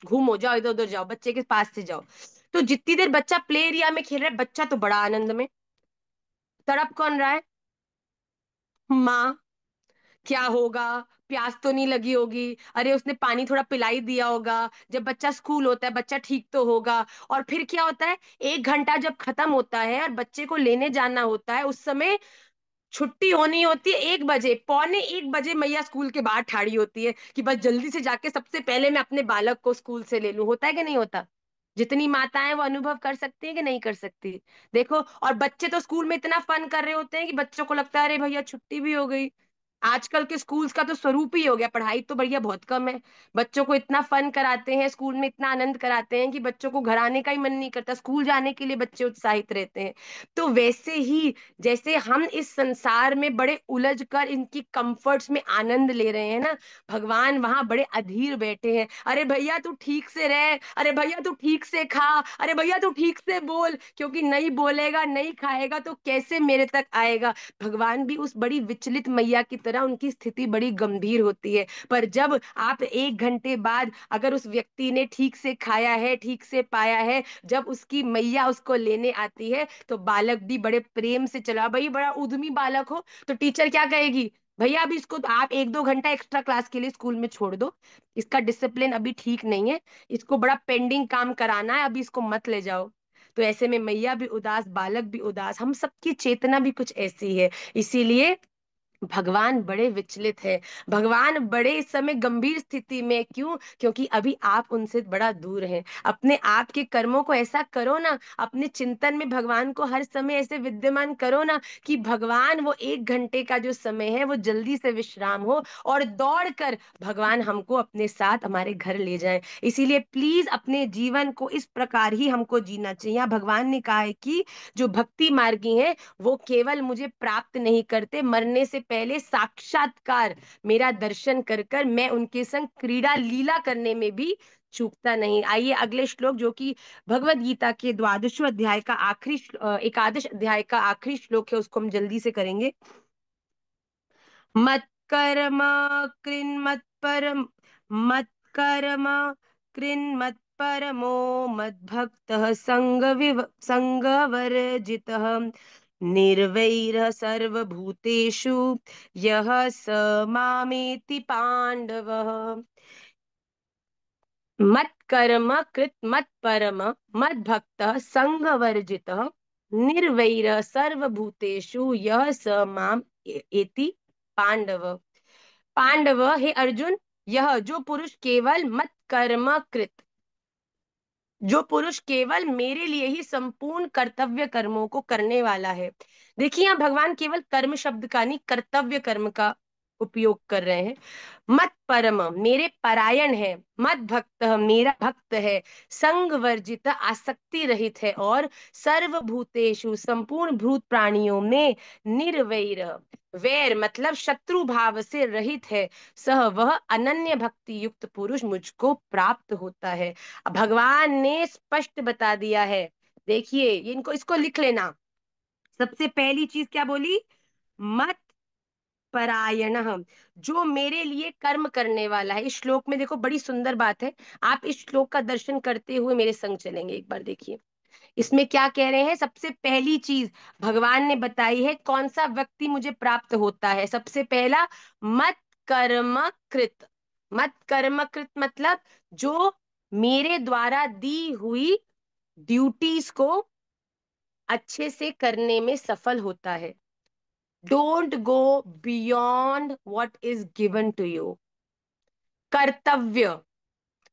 घूमो, जाओ इधर उधर जाओ, बच्चे के पास से जाओ। तो जितनी देर बच्चा प्ले एरिया में खेल रहा है, बच्चा तो बड़ा आनंद में, तड़प कौन रहा है? माँ। क्या होगा, प्यास तो नहीं लगी होगी, अरे उसने पानी थोड़ा पिलाई दिया होगा, जब बच्चा स्कूल होता है बच्चा ठीक तो होगा। और फिर क्या होता है, 1 घंटा जब खत्म होता है और बच्चे को लेने जाना होता है, उस समय छुट्टी होनी होती है 1 बजे, पौने 1 बजे मैया स्कूल के बाहर ठाड़ी होती है कि बस जल्दी से जाके सबसे पहले मैं अपने बालक को स्कूल से ले लूं। होता है कि नहीं होता? जितनी माताएं वो अनुभव कर सकती हैं कि नहीं कर सकती? देखो, और बच्चे तो स्कूल में इतना फन कर रहे होते हैं कि बच्चों को लगता है अरे भैया छुट्टी भी हो गई। आजकल के स्कूल्स का तो स्वरूप ही हो गया, पढ़ाई तो भैया बहुत कम है, बच्चों को इतना फन कराते हैं, स्कूल में इतना आनंद कराते हैं कि बच्चों को घर आने का ही मन नहीं करता, स्कूल जाने के लिए बच्चे उत्साहित रहते हैं। तो वैसे ही जैसे हम इस संसार में बड़े उलझ कर इनकी कंफर्ट्स में आनंद ले रहे हैं ना, भगवान वहां बड़े अधीर बैठे हैं। अरे भैया तू ठीक से रह, अरे भैया तू ठीक से खा, अरे भैया तू ठीक से बोल, क्योंकि नहीं बोलेगा नहीं खाएगा तो कैसे मेरे तक आएगा। भगवान भी उस बड़ी विचलित मैया की तरह, उनकी स्थिति बड़ी गंभीर होती है। पर जब आप 1 घंटे बाद अगर उस व्यक्ति ने ठीक से खाया है, ठीक से पाया है, जब उसकी मैया उसको लेने आती है तो बालक भी बड़े प्रेम से चला, भाई बड़ा उद्यमी बालक हो तो टीचर क्या कहेगी, भैया अभी इसको तो आप 1-2 घंटा एक्स्ट्रा क्लास के लिए स्कूल में छोड़ दो, इसका डिसिप्लिन अभी ठीक नहीं है, इसको बड़ा पेंडिंग काम कराना है, अभी इसको मत ले जाओ। तो ऐसे में मैया भी उदास, बालक भी उदास, हम सबकी चेतना भी कुछ ऐसी है। इसीलिए भगवान बड़े विचलित है, भगवान बड़े इस समय गंभीर स्थिति में, क्यों? क्योंकि अभी आप उनसे बड़ा दूर हैं। अपने आप के कर्मों को ऐसा करो ना, अपने चिंतन में भगवान को हर समय ऐसे विद्यमान करो ना कि भगवान वो 1 घंटे का जो समय है वो जल्दी से विश्राम हो और दौड़ कर भगवान हमको अपने साथ हमारे घर ले जाएं। इसीलिए प्लीज अपने जीवन को इस प्रकार ही हमको जीना चाहिए। यहाँ भगवान ने कहा है कि जो भक्ति मार्गी हैं वो केवल मुझे प्राप्त नहीं करते, मरने से पहले साक्षात्कार मेरा दर्शन कर कर मैं उनके संग क्रीड़ा लीला करने में भी चूकता नहीं। आइए अगले श्लोक, जो कि भगवत गीता के द्वादशवें अध्याय का आखिरी एकादश अध्याय का आखिरी श्लोक है, उसको हम जल्दी से करेंगे। मत कर्म कृन्मत परम, मत कर्म कृन्मत परमो मद्भक्तः संगवर्जितः, निर्वैरः सर्वभूतेषु यः स मामेति पांडवः। मत कर्म कृत मत परम मत भक्त संग वर्जित, निर्वैर सर्वभूतेषु यह स माम एति पांडव। पांडव, हे अर्जुन, यह जो पुरुष केवल मत कर्म कृत, जो पुरुष केवल मेरे लिए ही संपूर्ण कर्तव्य कर्मों को करने वाला है। देखिए यहाँ भगवान केवल कर्म शब्द का नहीं, कर्तव्य कर्म का उपयोग कर रहे हैं। मत परम मेरे परायण है, मत भक्त मेरा भक्त है, संग वर्जित आसक्ति रहित है, और सर्वभूतेषु संपूर्ण भूत प्राणियों में निर्वैर, वैर मतलब शत्रु भाव से रहित है, सह वह अनन्य भक्ति युक्त पुरुष मुझको प्राप्त होता है। अब भगवान ने स्पष्ट बता दिया है। देखिए इनको इसको लिख लेना। सबसे पहली चीज क्या बोली? मत परायण, जो मेरे लिए कर्म करने वाला है। इस श्लोक में देखो बड़ी सुंदर बात है। आप इस श्लोक का दर्शन करते हुए मेरे संग चलेंगे, एक बार देखिए इसमें क्या कह रहे हैं। सबसे पहली चीज भगवान ने बताई है कौन सा व्यक्ति मुझे प्राप्त होता है। सबसे पहला, मत कर्म कृत। मत कर्म कृत मतलब जो मेरे द्वारा दी हुई ड्यूटीज को अच्छे से करने में सफल होता है। Don't go beyond what is given to you. कर्तव्य,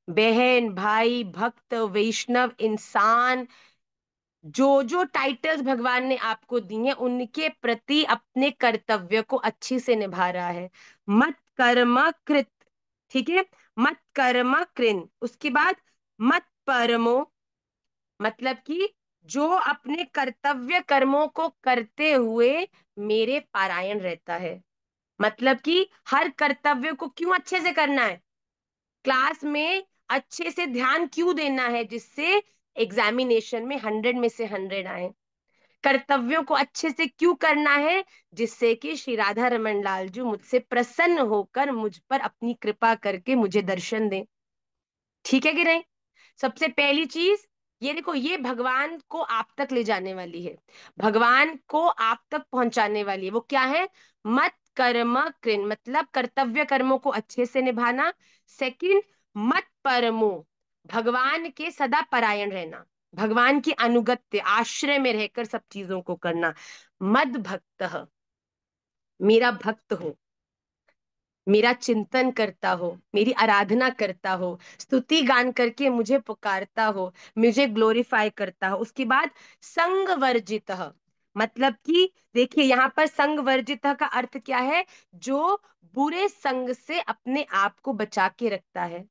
बहन भाई भक्त वैष्णव इंसान, जो टाइटल्स भगवान ने आपको दिए उनके प्रति अपने कर्तव्य को अच्छे से निभा रहा है। मत कर्म कृत, ठीक है, मत कर्म कृन। उसके बाद मत परमो, मतलब कि जो अपने कर्तव्य कर्मों को करते हुए मेरे पारायण रहता है। मतलब कि हर कर्तव्य को क्यों अच्छे से करना है, क्लास में अच्छे से ध्यान क्यों देना है, जिससे एग्जामिनेशन में 100 में से 100 आए। कर्तव्यों को अच्छे से क्यों करना है, जिससे कि श्री राधा रमन लाल जी मुझसे प्रसन्न होकर मुझ पर अपनी कृपा करके मुझे दर्शन दें। ठीक है कि नहीं? सबसे पहली चीज ये देखो, ये भगवान को आप तक ले जाने वाली है, भगवान को आप तक पहुंचाने वाली है। वो क्या है? मत कर्म कृन मतलब कर्तव्य कर्मों को अच्छे से निभाना। सेकंड, मत परमो, भगवान के सदा परायण रहना, भगवान की अनुगत्य आश्रय में रहकर सब चीजों को करना। मद भक्त, मेरा भक्त हो, मेरा चिंतन करता हो, मेरी आराधना करता हो, स्तुति गान करके मुझे पुकारता हो, मुझे ग्लोरीफाई करता हो। उसके बाद संग वर्जित, मतलब कि देखिए यहाँ पर संग वर्जित का अर्थ क्या है? जो बुरे संग से अपने आप को बचा के रखता है।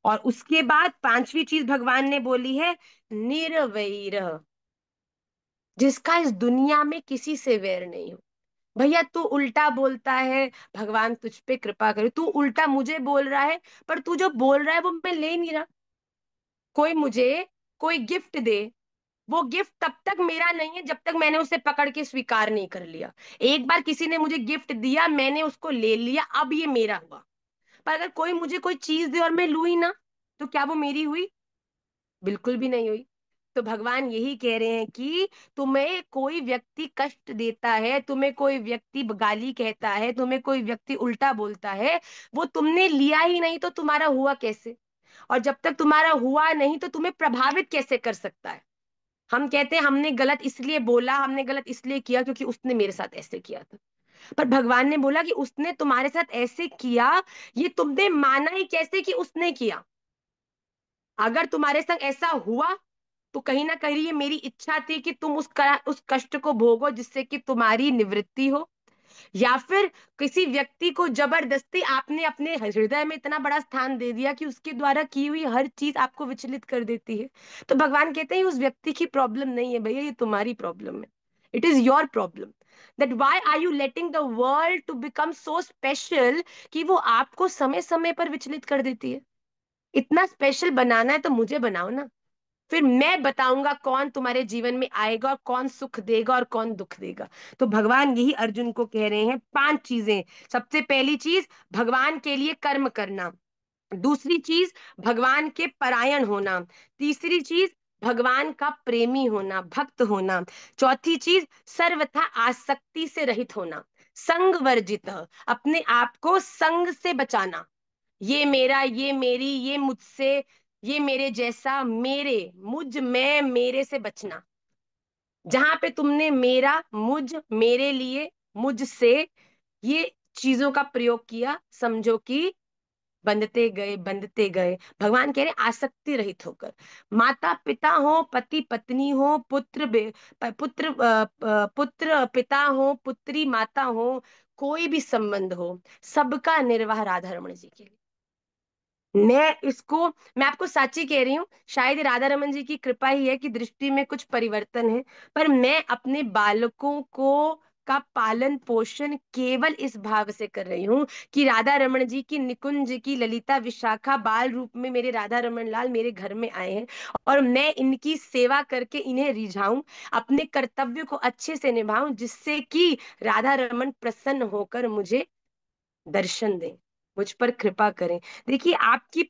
और उसके बाद पांचवी चीज भगवान ने बोली है निर्वैर, जिसका इस दुनिया में किसी से वैर नहीं हो। भैया तू उल्टा बोलता है, भगवान तुझ पे कृपा करे, तू उल्टा मुझे बोल रहा है, पर तू जो बोल रहा है वो मैं ले नहीं रहा। कोई मुझे कोई गिफ्ट दे, वो गिफ्ट तब तक मेरा नहीं है जब तक मैंने उसे पकड़ के स्वीकार नहीं कर लिया। एक बार किसी ने मुझे गिफ्ट दिया, मैंने उसको ले लिया, अब ये मेरा हुआ। पर अगर कोई मुझे कोई चीज दे और मैं लूं ही ना, तो क्या वो मेरी हुई? बिल्कुल भी नहीं हुई। तो भगवान यही कह रहे हैं कि तुम्हें कोई व्यक्ति कष्ट देता है, तुम्हें कोई व्यक्ति गाली कहता है, तुम्हें कोई व्यक्ति उल्टा बोलता है, वो तुमने लिया ही नहीं तो तुम्हारा हुआ कैसे? और जब तक तुम्हारा हुआ नहीं तो तुम्हें प्रभावित कैसे कर सकता है? हम कहते हैं हमने गलत इसलिए बोला, हमने गलत इसलिए किया क्योंकि उसने मेरे साथ ऐसे किया था। पर भगवान ने बोला कि उसने तुम्हारे साथ ऐसे किया, ये तुमने माना ही कैसे कि उसने किया? अगर तुम्हारे संग ऐसा हुआ तो कहीं ना कहीं ये मेरी इच्छा थी कि तुम उस कष्ट को भोगो जिससे कि तुम्हारी निवृत्ति हो, या फिर किसी व्यक्ति को जबरदस्ती आपने अपने हृदय में इतना बड़ा स्थान दे दिया कि उसके द्वारा की हुई हर चीज आपको विचलित कर देती है। तो भगवान कहते हैं ये उस व्यक्ति की प्रॉब्लम नहीं है भैया, ये तुम्हारी प्रॉब्लम है। It is your problem, that why are you letting the world to become so special, कि वो आपको समय समय पर विचलित कर देती है। इतना स्पेशल बनाना है तो मुझे बनाओ ना, फिर मैं बताऊंगा कौन तुम्हारे जीवन में आएगा और कौन सुख देगा और कौन दुख देगा। तो भगवान यही अर्जुन को कह रहे हैं, पांच चीजें। सबसे पहली चीज भगवान के लिए कर्म करना। दूसरी चीज भगवान के परायण होना। तीसरी चीज भगवान का प्रेमी होना, भक्त होना। चौथी चीज सर्वथा आसक्ति से रहित होना। संग वर्जित, अपने आप को संग से बचाना। ये मेरा, ये मेरी, ये मुझसे, ये मेरे जैसा, मेरे, मुझ, मैं, मेरे से बचना। जहां पे तुमने मेरा, मुझ, मेरे लिए, मुझसे ये चीजों का प्रयोग किया, समझो कि बंधते गए। भगवान कह रहे हैं आसक्ति रहित होकर। माता पिता हो, पति पत्नी हो, पुत्र पिता हो, पुत्री माता हो, कोई भी संबंध हो, सबका निर्वाह राधा रमन जी के लिए। मैं आपको साची कह रही हूँ, शायद राधा रमन जी की कृपा ही है कि दृष्टि में कुछ परिवर्तन है। पर मैं अपने बालकों को का पालन पोषण केवल इस भाव से कर रही हूँ कि राधा रमन जी की, निकुंज की ललिता विशाखा बाल रूप में मेरे राधा रमन लाल मेरे घर में आए हैं, और मैं इनकी सेवा करके इन्हें रिझाऊं, अपने कर्तव्य को अच्छे से निभाऊं, जिससे कि राधा रमन प्रसन्न होकर मुझे दर्शन दें, मुझ पर कृपा करें। देखिए, आपकी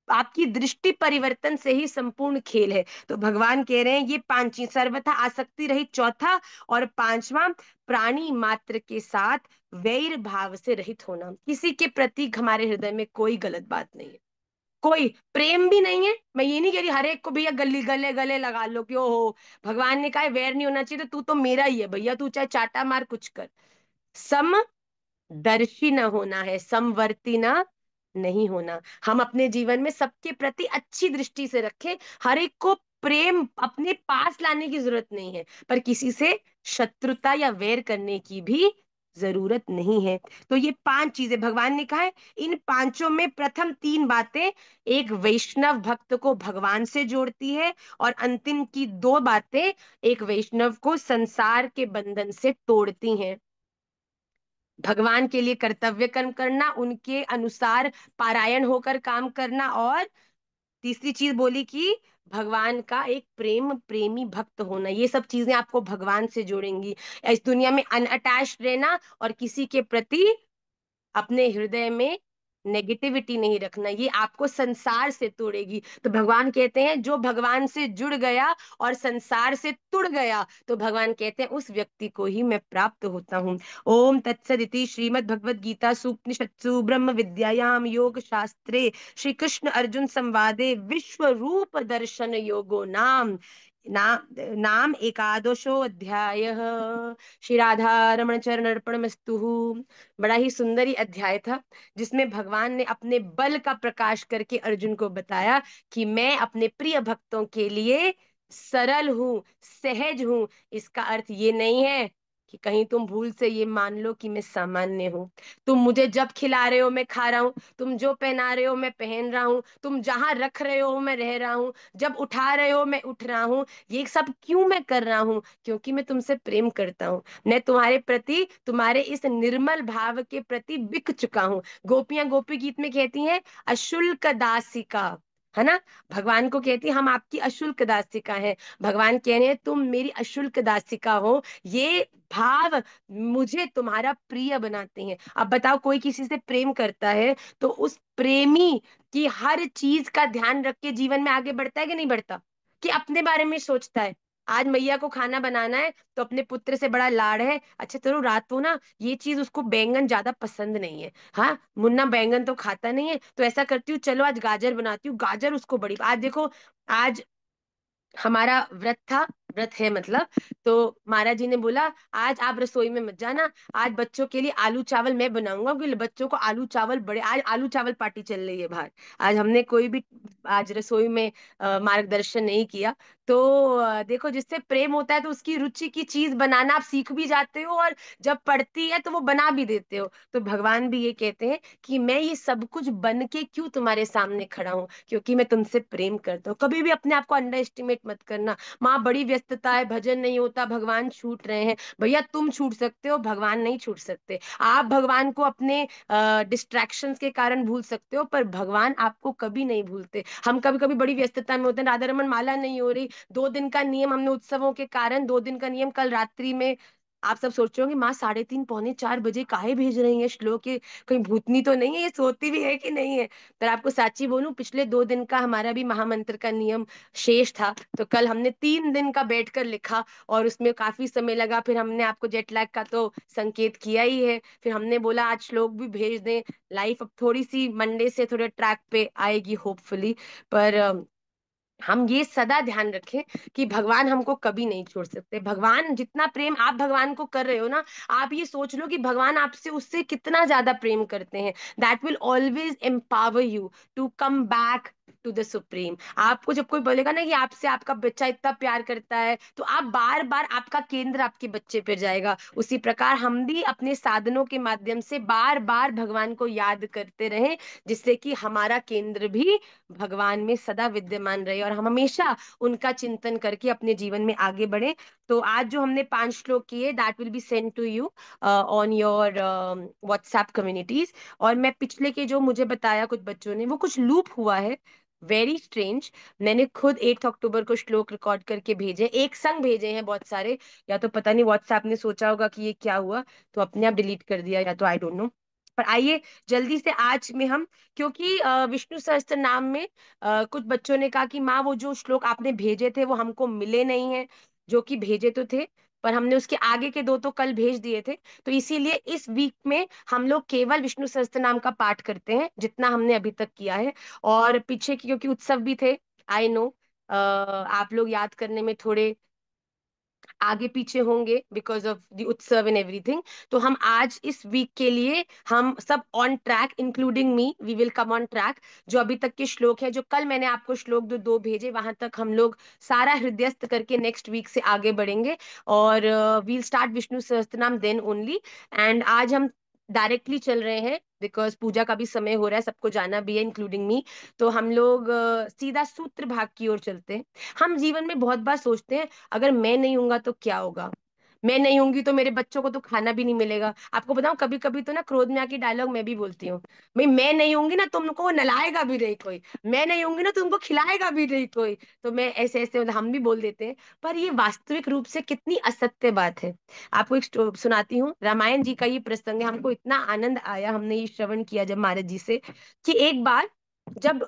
आपकी दृष्टि परिवर्तन से ही संपूर्ण खेल है। तो भगवान कह रहे हैं ये पांच चीज, सर्वथा आसक्ति रहित चौथा, और पांचवा प्राणी मात्र के साथ वैर भाव से रहित होना। किसी के प्रति हमारे हृदय में कोई गलत बात नहीं है, कोई प्रेम भी नहीं है। मैं ये नहीं कह रही हर एक को भैया गली गले गले लगा लो कि ओहो, भगवान ने कहा है वैर नहीं होना चाहिए, तो तू तो मेरा ही है भैया, तू चाहे चाटा मार कुछ कर। सम दर्शी न होना है, समवर्ती न नहीं होना। हम अपने जीवन में सबके प्रति अच्छी दृष्टि से रखें, हर एक को प्रेम अपने पास लाने की जरूरत नहीं है, पर किसी से शत्रुता या वैर करने की भी जरूरत नहीं है। तो ये पांच चीजें भगवान ने कहा है। इन पांचों में प्रथम तीन बातें एक वैष्णव भक्त को भगवान से जोड़ती है, और अंतिम की दो बातें एक वैष्णव को संसार के बंधन से तोड़ती हैं। भगवान के लिए कर्तव्य कर्म करना, उनके अनुसार पारायण होकर काम करना, और तीसरी चीज बोली कि भगवान का एक प्रेमी भक्त होना। ये सब चीजें आपको भगवान से जोड़ेंगी। इस दुनिया में अनअटैच्ड रहना, और किसी के प्रति अपने हृदय में नेगेटिविटी नहीं रखना, ये आपको संसार से तोड़ेगी। तो भगवान कहते हैं जो भगवान से जुड़ गया और संसार से तुड़ गया, तो भगवान कहते हैं उस व्यक्ति को ही मैं प्राप्त होता हूँ। ओम तत्सदिति श्रीमद् भगवद गीता सूपनिषत्सु ब्रह्म विद्यायाम योग शास्त्रे श्री कृष्ण अर्जुन संवादे विश्व रूप दर्शन योगो नाम एकादशो अध्याय। श्री राधा रमण चरण अर्पण मस्तु। बड़ा ही सुंदर ही अध्याय था, जिसमें भगवान ने अपने बल का प्रकाश करके अर्जुन को बताया कि मैं अपने प्रिय भक्तों के लिए सरल हूं, सहज हूं। इसका अर्थ ये नहीं है कि कहीं तुम भूल से ये मान लो कि मैं सामान्य हूँ। तुम मुझे जब खिला रहे हो मैं खा रहा हूँ, तुम जो पहना रहे हो मैं पहन रहा हूँ, तुम जहां रख रहे हो मैं रह रहा हूँ, जब उठा रहे हो मैं उठ रहा हूँ। ये सब क्यों मैं कर रहा हूँ? क्योंकि मैं तुमसे प्रेम करता हूँ। मैं तुम्हारे प्रति, तुम्हारे इस निर्मल भाव के प्रति बिक चुका हूँ। गोपियां गोपी गीत में कहती हैं अशुल्क दासिका, है ना। भगवान को कहती है हम आपकी अशुल्क दासिका हैं। भगवान कह रहे हैं तुम मेरी अशुल्क दासिका हो। ये भाव मुझे तुम्हारा प्रिय बनाते हैं। अब बताओ, कोई किसी से प्रेम करता है तो उस प्रेमी की हर चीज का ध्यान रख के जीवन में आगे बढ़ता है कि नहीं बढ़ता? कि अपने बारे में सोचता है। आज मैया को खाना बनाना है तो अपने पुत्र से बड़ा लाड़ है, अच्छा चलो रात को ना ये चीज, उसको बैंगन ज्यादा पसंद नहीं है, हाँ मुन्ना बैंगन तो खाता नहीं है, तो ऐसा करती हूँ चलो आज गाजर बनाती हूँ, गाजर उसको बड़ी। आज देखो, आज हमारा व्रत था, व्रत है मतलब, तो महाराज जी ने बोला आज आप रसोई में मत जाना, आज बच्चों के लिए आलू चावल मैं बनाऊंगा, क्योंकि बच्चों को आलू चावल बड़े, आज आलू चावल पार्टी चल रही है बाहर। आज हमने कोई भी आज रसोई में मार्गदर्शन नहीं किया। तो देखो, जिससे प्रेम होता है तो उसकी रुचि की चीज बनाना आप सीख भी जाते हो, और जब पड़ती है तो वो बना भी देते हो। तो भगवान भी ये कहते हैं कि मैं ये सब कुछ बन के क्यों तुम्हारे सामने खड़ा हूँ, क्योंकि मैं तुमसे प्रेम करता हूँ। कभी भी अपने आप को अंडर एस्टिमेट मत करना। माँ बड़ी व्यस्तता है, भजन नहीं होता, भगवान छूट रहे हैं, भैया तुम छूट सकते हो, भगवान नहीं छूट सकते। आप भगवान को अपने डिस्ट्रैक्शंस के कारण भूल सकते हो, पर भगवान आपको कभी नहीं भूलते। हम कभी कभी बड़ी व्यस्तता में होते हैं, राधा रमन माला नहीं हो रही, 2 दिन का नियम हमने उत्सवों के कारण 2 दिन का नियम कल रात्रि में, आप सब सोच रहे होंगे माँ 3:30 पौने 4 बजे काहे भेज रही है श्लोक, ये कहीं भूतनी तो नहीं है, ये सोती भी है कि नहीं है। पर आपको साची बोलूं, पिछले 2 दिन का हमारा भी महामंत्र का नियम शेष था, तो कल हमने 3 दिन का बैठकर लिखा, और उसमें काफी समय लगा। फिर हमने आपको जेट लैग का तो संकेत किया ही है, फिर हमने बोला आज श्लोक भी भेज दें। लाइफ अब थोड़ी सी मंडे से थोड़े ट्रैक पे आएगी होपफुली। पर हम ये सदा ध्यान रखें कि भगवान हमको कभी नहीं छोड़ सकते। भगवान जितना प्रेम आप भगवान को कर रहे हो ना, आप ये सोच लो कि भगवान आपसे उससे कितना ज्यादा प्रेम करते हैं। That will always empower you to come back to the supreme. आपको जब कोई बोलेगा ना कि आपसे आपका बच्चा इतना प्यार करता है, तो आप बार बार आपका केंद्र आपके बच्चे पर जाएगा। उसी प्रकार हम भी अपने साधनों के माध्यम से बार बार भगवान को याद करते रहें, जिससे कि हमारा केंद्र भी भगवान में सदा विद्यमान रहे और हम हमेशा उनका चिंतन करके अपने जीवन में आगे बढ़े। तो आज जो हमने 5 श्लोक किए, that will be send to you on your WhatsApp communities. और मैं पिछले के जो मुझे बताया कुछ बच्चों ने, वो कुछ लूप हुआ है, वेरी स्ट्रेंज। मैंने खुद 8 अक्टूबर को श्लोक रिकॉर्ड करके भेजे, एक संग भेजे हैं बहुत सारे। या तो पता नहीं व्हाट्सएप ने सोचा होगा कि ये क्या हुआ, तो अपने आप डिलीट कर दिया, या तो आई डोंट नो। पर आइए जल्दी से आज में हम, क्योंकि विष्णु सहस्त्र नाम में कुछ बच्चों ने कहा कि माँ वो जो श्लोक आपने भेजे थे वो हमको मिले नहीं है, जो कि भेजे तो थे, पर हमने उसके आगे के दो तो कल भेज दिए थे। तो इसीलिए इस वीक में हम लोग केवल विष्णु सहस्त्र नाम का पाठ करते हैं, जितना हमने अभी तक किया है। और पीछे की क्योंकि उत्सव भी थे, आई नो आप लोग याद करने में थोड़े आगे पीछे होंगे बिकॉज ऑफ द उत्सव एंड एवरीथिंग। तो हम आज इस वीक के लिए हम सब on track, including me, we will come on track. जो अभी तक के श्लोक है, जो कल मैंने आपको श्लोक दो दो भेजे, वहां तक हम लोग सारा हृदयस्थ करके नेक्स्ट वीक से आगे बढ़ेंगे। और we'll start Vishnu Sahasranama then only. And आज हम डायरेक्टली चल रहे हैं बिकॉज पूजा का भी समय हो रहा है, सबको जाना भी है इंक्लूडिंग मी। तो हम लोग सीधा सूत्र भाग की ओर चलते हैं। हम जीवन में बहुत बार सोचते हैं, अगर मैं नहीं हूंगा तो क्या होगा, मैं नहीं होंगी तो मेरे बच्चों को तो खाना भी नहीं मिलेगा। आपको बताऊं, कभी कभी तो ना क्रोध में आके डायलॉग मैं भी बोलती हूँ, भाई मैं नहीं होंगी ना तुमको नलाएगा भी नहीं कोई, मैं नहीं होंगी ना तुमको खिलाएगा भी नहीं कोई। तो मैं ऐसे ऐसे मतलब हम भी बोल देते हैं। पर ये वास्तविक रूप से कितनी असत्य बात है। आपको एक सुनाती हूँ, रामायण जी का ये प्रसंग है। हमको इतना आनंद आया, हमने ये श्रवण किया जब महाराज जी से, कि एक बार जब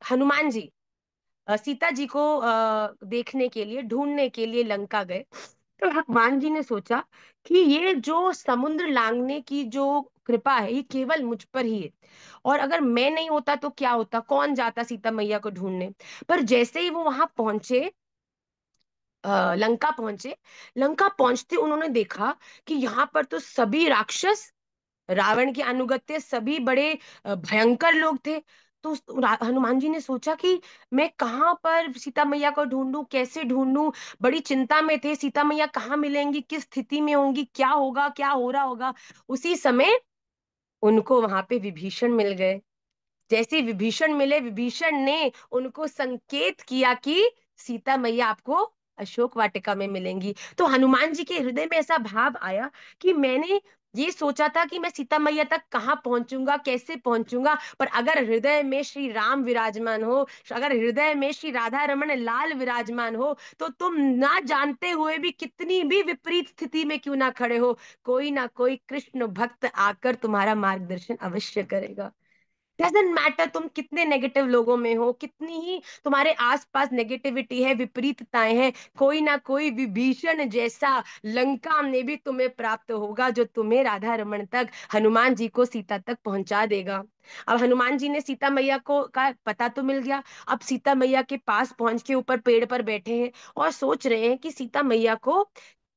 हनुमान जी सीता जी को देखने के लिए, ढूंढने के लिए लंका गए, तो हनुमान जी ने सोचा कि ये जो समुद्र लांघने की जो कृपा है, ये केवल मुझ पर ही है। और अगर मैं नहीं होता तो क्या होता, कौन जाता सीता मैया को ढूंढने। पर जैसे ही वो वहां पहुंचे, लंका पहुंचे, लंका पहुंचते उन्होंने देखा कि यहाँ पर तो सभी राक्षस, रावण के अनुगत्य सभी बड़े भयंकर लोग थे। तो हनुमान जी ने सोचा कि मैं कहाँ पर सीता मैया को ढूंढूं, कैसे ढूंढूं। बड़ी चिंता में थे, सीता मैया कहाँ मिलेंगी, किस स्थिति में होंगी, क्या होगा, क्या हो रहा होगा। उसी समय उनको वहां पे विभीषण मिल गए। जैसे ही विभीषण मिले, विभीषण ने उनको संकेत किया कि सीता मैया आपको अशोक वाटिका में मिलेंगी। तो हनुमान जी के हृदय में ऐसा भाव आया कि मैंने ये सोचा था कि मैं सीता मैया तक कहाँ पहुंचूंगा, कैसे पहुंचूंगा, पर अगर हृदय में श्री राम विराजमान हो, अगर हृदय में श्री राधा रमन लाल विराजमान हो, तो तुम ना जानते हुए भी कितनी भी विपरीत स्थिति में क्यों ना खड़े हो, कोई ना कोई कृष्ण भक्त आकर तुम्हारा मार्गदर्शन अवश्य करेगा। डजेंट मैटर तुम कितने नेगेटिव लोगों में हो, कितनी ही तुम्हारे आसपास नेगेटिविटी है, विपरीतताएं हैं, कोई ना कोई विभीषण जैसा लंका में भी तुम्हें प्राप्त होगा, जो तुम्हें राधा रमन तक, हनुमान जी को सीता तक पहुंचा देगा। अब हनुमान जी ने सीता मैया को का पता तो मिल गया। अब सीता मैया के पास पहुंच के ऊपर पेड़ पर बैठे हैं और सोच रहे हैं कि सीता मैया को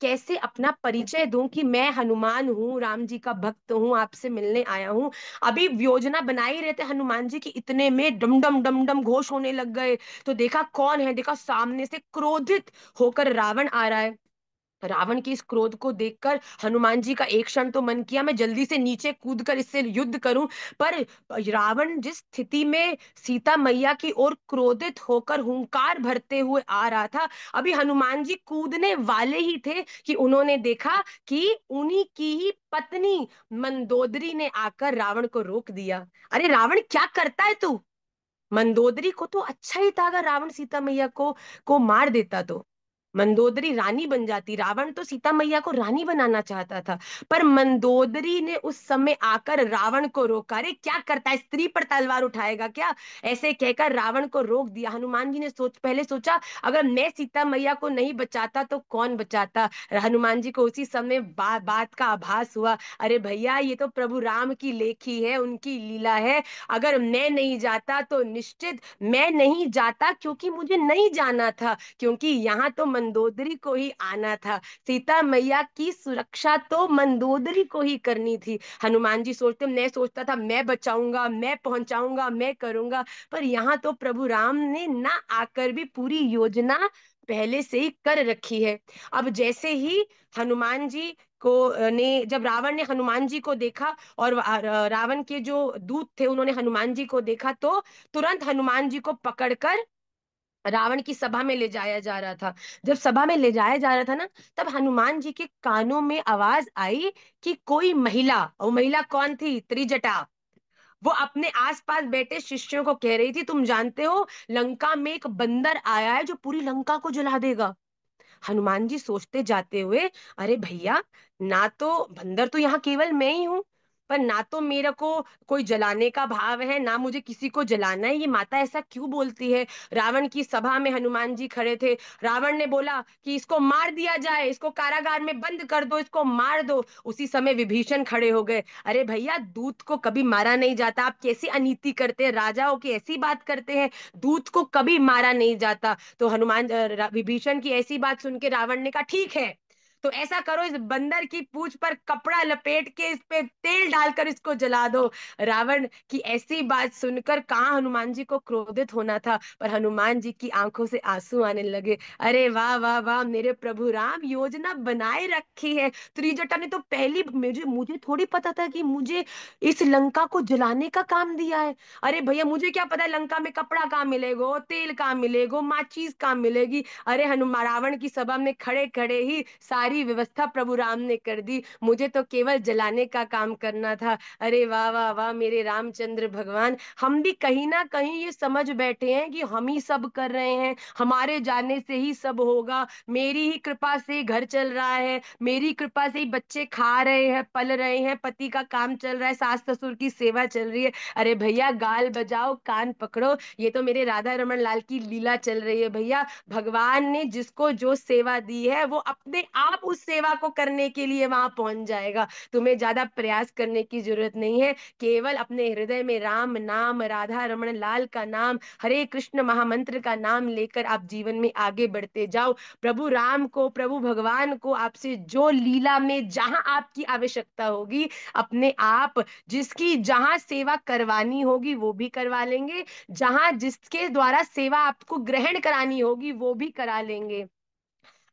कैसे अपना परिचय दूं कि मैं हनुमान हूँ, राम जी का भक्त हूँ, आपसे मिलने आया हूँ। अभी योजना बना ही रहे थे हनुमान जी की, इतने में डम डम घोष होने लग गए। तो देखा कौन है, देखा सामने से क्रोधित होकर रावण आ रहा है। रावण के इस क्रोध को देखकर हनुमान जी का एक क्षण तो मन किया मैं जल्दी से नीचे कूद कर इससे युद्ध करूं। पर रावण जिस स्थिति में सीता मैया की ओर क्रोधित होकर हुंकार भरते हुए आ रहा था, अभी हनुमान जी कूदने वाले ही थे कि उन्होंने देखा कि उन्हीं की ही पत्नी मंदोदरी ने आकर रावण को रोक दिया। अरे रावण क्या करता है तू। मंदोदरी को तो अच्छा ही था अगर रावण सीता मैया को मार देता तो। मंदोदरी रानी बन जाती। रावण तो सीता मैया को रानी बनाना चाहता था, पर मंदोदरी ने उस समय आकर रावण को रोका। अरे क्या करता है, स्त्री पर तलवार उठाएगा क्या? ऐसे कहकर रावण को रोक दिया। हनुमान जी ने पहले सोचा, अगर मैं सीता मैया को नहीं बचाता तो कौन बचाता। हनुमान जी को उसी समय बात का आभास हुआ, अरे भैया ये तो प्रभु राम की लेखी है, उनकी लीला है। अगर मैं नहीं जाता तो निश्चित मैं नहीं जाता, क्योंकि मुझे नहीं जाना था, क्योंकि यहाँ तो मंदोदरी को ही आना था। सीता मैया की सुरक्षा तो मंदोदरी को ही करनी थी। हनुमान जी सोचते, मैं सोचता था मैं बचाऊंगा, मैं पहुंचाऊंगा, मैं करूंगा, पर यहाँ तो प्रभु राम ने ना आकर भी पूरी योजना पहले से ही कर रखी है। अब जैसे ही हनुमान जी को ने जब रावण ने हनुमान जी को देखा, और रावण के जो दूत थे उन्होंने हनुमान जी को देखा, तो तुरंत हनुमान जी को पकड़कर रावण की सभा में ले जाया जा रहा था। जब सभा में ले जाया जा रहा था ना, तब हनुमान जी के कानों में आवाज आई कि कोई महिला, और महिला कौन थी? त्रिजटा। वो अपने आसपास बैठे शिष्यों को कह रही थी, तुम जानते हो लंका में एक बंदर आया है जो पूरी लंका को जला देगा। हनुमान जी सोचते जाते हुए, अरे भैया, ना तो बंदर तो यहाँ केवल मैं ही हूं, पर ना तो मेरे को कोई जलाने का भाव है, ना मुझे किसी को जलाना है, ये माता ऐसा क्यों बोलती है? रावण की सभा में हनुमान जी खड़े थे। रावण ने बोला कि इसको मार दिया जाए, इसको कारागार में बंद कर दो, इसको मार दो। उसी समय विभीषण खड़े हो गए, अरे भैया, दूत को कभी मारा नहीं जाता, आप कैसी अनीति करते हैं, राजाओं की ऐसी बात करते हैं, दूत को कभी मारा नहीं जाता। तो विभीषण की ऐसी बात सुन के रावण ने कहा, ठीक है, तो ऐसा करो, इस बंदर की पूंछ पर कपड़ा लपेट के इस पे तेल डालकर इसको जला दो। रावण की ऐसी बात सुनकर कहाँ हनुमान जी को क्रोधित होना था, पर हनुमान जी की आंखों से आंसू आने लगे। अरे वाह वाह वाह, मेरे प्रभु राम योजना बनाए रखी है। त्रिजटा ने तो पहली, मुझे मुझे थोड़ी पता था कि मुझे इस लंका को जलाने का काम दिया है। अरे भैया, मुझे क्या पता है लंका में कपड़ा कहाँ मिलेगा, तेल कहाँ मिलेगा, माचीज कहाँ मिलेगी। अरे हनुमान, रावण की सभा में खड़े खड़े ही सारी व्यवस्था प्रभु राम ने कर दी, मुझे तो केवल जलाने का काम करना था। अरे वाह वाह वाह, मेरे रामचंद्र भगवान, हम भी कहीं ना कहीं ये समझ बैठे हैं कि हम ही सब कर रहे हैं, हमारे जाने से ही सब होगा, मेरी ही कृपा से घर चल रहा है, मेरी कृपा से ही बच्चे खा रहे हैं, पल रहे हैं, पति का काम चल रहा है, सास ससुर की सेवा चल रही है। अरे भैया, गाल बजाओ, कान पकड़ो, ये तो मेरे राधा रमन लाल की लीला चल रही है भैया। भगवान ने जिसको जो सेवा दी है, वो अपने आप उस सेवा को करने के लिए वहां पहुंच जाएगा। तुम्हें ज्यादा प्रयास करने की जरूरत नहीं है, केवल अपने हृदय में राम नाम, राधा रमन लाल का नाम, हरे कृष्ण महामंत्र का नाम लेकर आप जीवन में आगे बढ़ते जाओ। प्रभु राम को, प्रभु भगवान को आपसे जो लीला में जहां आपकी आवश्यकता होगी, अपने आप जिसकी जहां सेवा करवानी होगी वो भी करवा लेंगे, जहां जिसके द्वारा सेवा आपको ग्रहण करानी होगी वो भी करा लेंगे।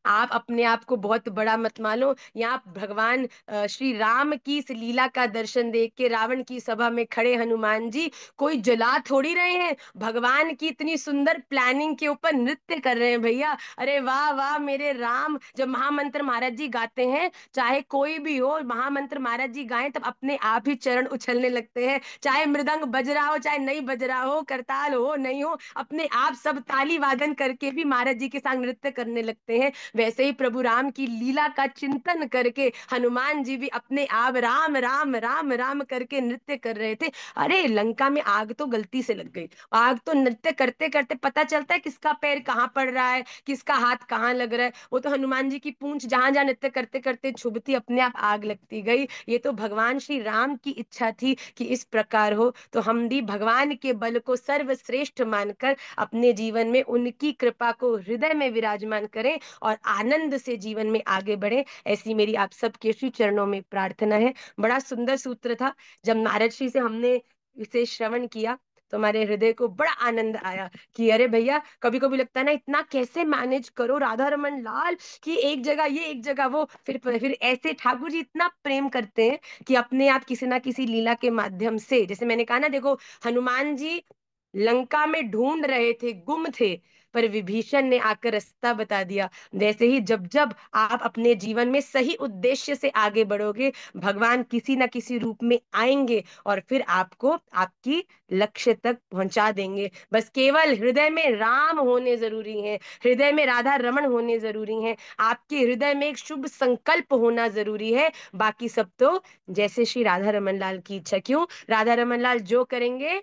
आप अपने आप को बहुत बड़ा मत मानो। यहाँ भगवान श्री राम की इस लीला का दर्शन देख के रावण की सभा में खड़े हनुमान जी कोई जला थोड़ी रहे हैं, भगवान की इतनी सुंदर प्लानिंग के ऊपर नृत्य कर रहे हैं भैया। अरे वाह वाह, मेरे राम, जब महामंत्र महाराज जी गाते हैं, चाहे कोई भी हो, महामंत्र महाराज जी गाएं तब अपने आप ही चरण उछलने लगते हैं, चाहे मृदंग बज रहा हो चाहे नहीं बज रहा हो, करताल हो नहीं हो, अपने आप सब ताली वादन करके भी महाराज जी के साथ नृत्य करने लगते हैं। वैसे ही प्रभु राम की लीला का चिंतन करके हनुमान जी भी अपने आप राम राम राम राम करके नृत्य कर रहे थे। अरे लंका में आग तो गलती से लग गई, आग तो नृत्य करते करते पता चलता है किसका पैर कहाँ पड़ रहा है, किसका हाथ कहाँ लग रहा है, वो तो हनुमान जी की पूंछ जहां जहां नृत्य करते करते छुभती अपने आप आग लगती गई। ये तो भगवान श्री राम की इच्छा थी कि इस प्रकार हो, तो हम भी भगवान के बल को सर्वश्रेष्ठ मानकर अपने जीवन में उनकी कृपा को हृदय में विराजमान करें और आनंद से जीवन में आगे बढ़े, ऐसी मेरी आप सबके श्री चरणों में प्रार्थना है। बड़ा सुंदर सूत्र था। जब नारद श्री से हमने इसे श्रवण किया तो हमारे हृदय को बड़ा आनंद आया कि अरे भैया, कभी कभी लगता है ना, इतना कैसे मैनेज करो राधा रमन लाल की, एक जगह ये एक जगह वो, फिर ऐसे ठाकुर जी इतना प्रेम करते हैं कि अपने आप किसी ना किसी लीला के माध्यम से, जैसे मैंने कहा ना, देखो, हनुमान जी लंका में ढूंढ रहे थे, गुम थे, पर विभीषण ने आकर रास्ता बता दिया। वैसे ही जब जब आप अपने जीवन में सही उद्देश्य से आगे बढ़ोगे, भगवान किसी ना किसी रूप में आएंगे और फिर आपको आपकी लक्ष्य तक पहुंचा देंगे। बस केवल हृदय में राम होने जरूरी है, हृदय में राधा रमन होने जरूरी है, आपके हृदय में एक शुभ संकल्प होना जरूरी है। बाकी सब तो जैसे श्री राधा रमन लाल की इच्छा। क्यों? राधा रमन लाल जो करेंगे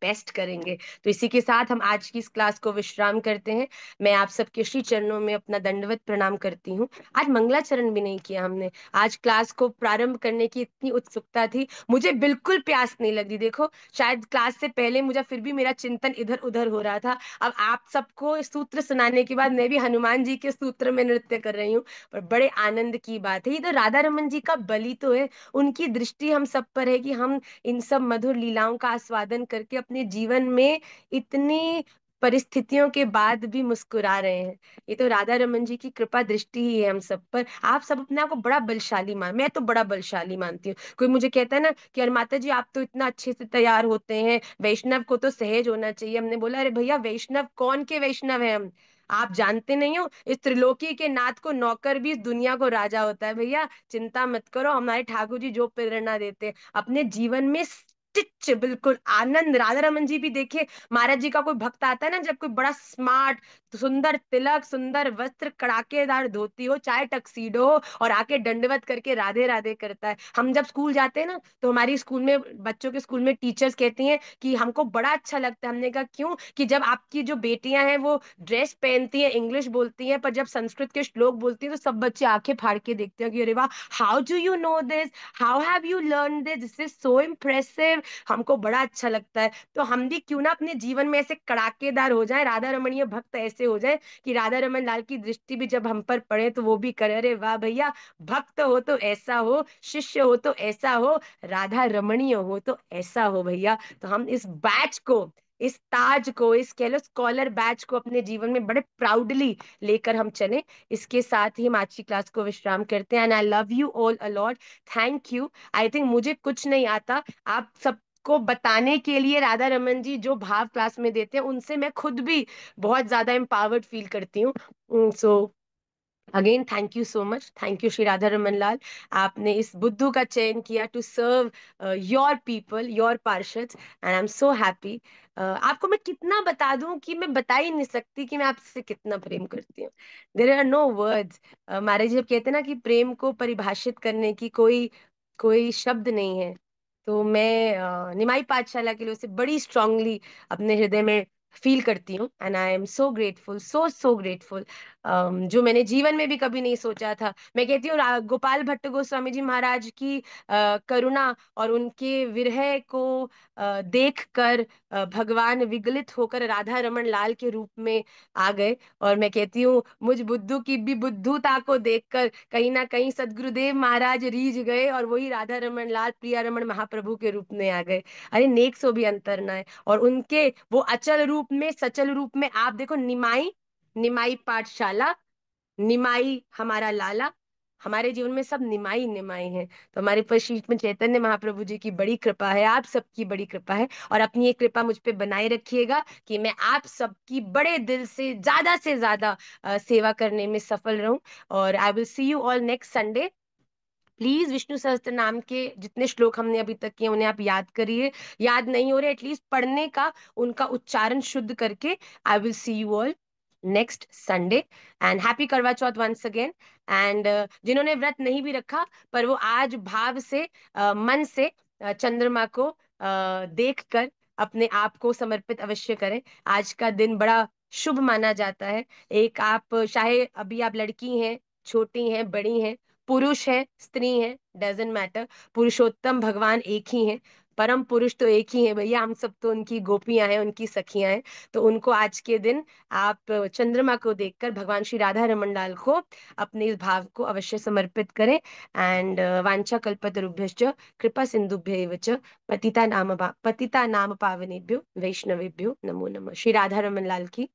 बेस्ट करेंगे। तो इसी के साथ हम आज की इस क्लास को विश्राम करते हैं। मैं आप सबके श्री चरणों में अपना दंडवत प्रणाम करती हूँ। आज मंगलाचरण भी नहीं किया हमने। आज क्लास को प्रारंभ करने की इतनी उत्सुकता थी, मुझे बिल्कुल प्यास नहीं लग रही। देखो, शायद क्लास से पहले मुझे फिर भी मेरा चिंतन इधर उधर हो रहा था। अब आप सबको सूत्र सुनाने के बाद मैं भी हनुमान जी के सूत्र में नृत्य कर रही हूँ। पर बड़े आनंद की बात है, ये तो राधा रमन जी का बलि तो है। उनकी दृष्टि हम सब पर है कि हम इन सब मधुर लीलाओं का आस्वादन करके अपने जीवन में इतनी परिस्थितियों के बाद भी मुस्कुरा रहे हैं। ये तो राधा रमन जी की कृपा दृष्टि ही है हम सब पर। आप सब अपने आप को बड़ा बलशाली मैं तो बड़ा बलशाली मानती हूँ। कोई मुझे कहता है ना कि अरे माता जी आप तो इतना अच्छे से तैयार होते हैं, वैष्णव को तो सहज होना चाहिए। हमने बोला अरे भैया, वैष्णव कौन के वैष्णव है हम? आप जानते नहीं हो, इस त्रिलोकी के नाथ को नौकर भी इस दुनिया को राजा होता है। भैया चिंता मत करो, हमारे ठाकुर जी जो प्रेरणा देते हैं अपने जीवन में स्टिच बिल्कुल आनंद। राधा रमन जी भी देखिए, महाराज जी का कोई भक्त आता है ना, जब कोई बड़ा स्मार्ट, सुंदर तिलक, सुंदर वस्त्र, कड़ाकेदार धोती हो, चाहे टक्सीडो हो, और आके दंडवत करके राधे राधे करता है। हम जब स्कूल जाते हैं ना, तो हमारी स्कूल में, बच्चों के स्कूल में टीचर्स कहती हैं कि हमको बड़ा अच्छा लगता है। हमने कहा क्यों? कि जब आपकी जो बेटियां हैं वो ड्रेस पहनती हैं, इंग्लिश बोलती हैं, पर जब संस्कृत के श्लोक बोलती हैं तो सब बच्चे आंखें फाड़ के देखते हैं कि अरे वाह, how do you know this, how have you learn this, this is so impressive. हमको बड़ा अच्छा लगता है। तो हम भी क्यों ना अपने जीवन में ऐसे कड़ाकेदार हो जाए, राधा रमणीय भक्त ऐसे हो जाए कि राधा रमन लाल की दृष्टि भी जब हम पर पड़े तो वो भी करे अरे वाह भैया, भक्त हो तो ऐसा हो, शिष्य हो तो ऐसा हो, राधा रमणीय हो तो ऐसा हो भैया। तो हम इस बैच को, इस ताज को, इस कह लो स्कॉलर बैच को अपने जीवन में बड़े प्राउडली लेकर हम चले। इसके साथ ही हम आज की क्लास को विश्राम करते हैं। And I love you all a lot. Thank you. आई थिंक मुझे कुछ नहीं आता, आप सबको बताने के लिए राधा रमन जी जो भाव क्लास में देते हैं उनसे मैं खुद भी बहुत ज्यादा एम्पावर्ड फील करती हूँ। So again thank you so much, thank you Shri Radha Raman Lal. आपने इस बुद्धू का चयन किया to serve your people, your पार्षद, and I am so happy. आपको मैं कितना बता दूं कि मैं बता ही नहीं सकती कि मैं आपसे कितना प्रेम करती हूँ। There are no words. महाराज जब कहते हैं ना कि प्रेम को परिभाषित करने की कोई कोई शब्द नहीं है, तो मैं निमाई पाठशाला के लिए उसे बड़ी स्ट्रांगली अपने हृदय में फील करती हूँ। And I am so grateful, so so grateful. जो मैंने जीवन में भी कभी नहीं सोचा था। मैं कहती हूँ गोपाल भट्ट गोस्वामी जी महाराज की करुणा और उनके विरह को देख कर भगवान विगलित होकर राधा रमन लाल के रूप में आ गए। और मैं कहती हूँ मुझ बुद्धू की भी बुद्धूता को देखकर कहीं ना कहीं सदगुरुदेव महाराज रीझ गए और वही राधा रमन लाल प्रिया रमन महाप्रभु के रूप में आ गए। अरे नेक सो भी अंतर ना है। और उनके वो अचल रूप में, सचल रूप में आप देखो, निमाई, निमाई पाठशाला, निमाई हमारा लाला, हमारे जीवन में सब निमाई निमाई है। तो हमारे पर श्री में चैतन्य महाप्रभु जी की बड़ी कृपा है, आप सबकी बड़ी कृपा है। और अपनी ये कृपा मुझ पे बनाए रखिएगा कि मैं आप सबकी बड़े दिल से ज्यादा सेवा करने में सफल रहूं। और I will see you all next Sunday. Please Vishnu सहस्त्र नाम के जितने श्लोक हमने अभी तक किए उन्हें आप याद करिए। याद नहीं हो रहे, एटलीस्ट पढ़ने का, उनका उच्चारण शुद्ध करके। I will see you all next Sunday. And happy करवा चौथ वंस अगेन। एंड जिन्होंने व्रत नहीं भी रखा, पर वो आज भाव से, मन से चंद्रमा को देख कर अपने आप को समर्पित अवश्य करें। आज का दिन बड़ा शुभ माना जाता है। एक आप चाहे अभी आप लड़की हैं, छोटी हैं, बड़ी हैं, पुरुष है, स्त्री है, डजेंट मैटर, पुरुषोत्तम भगवान एक ही है। परम पुरुष तो एक ही है भैया, हम सब तो उनकी गोपियां हैं, उनकी सखियां हैं। तो उनको आज के दिन आप चंद्रमा को देखकर भगवान श्री राधा रमन लाल को अपने इस भाव को अवश्य समर्पित करें। एंड वांछा कल्पतरुभ्यश्च कृपा सिंधुभ्यैव च पतिता नाम पावनेभ्यो वैष्णवेभ्यो नमो नमः। श्री राधा रमन लाल की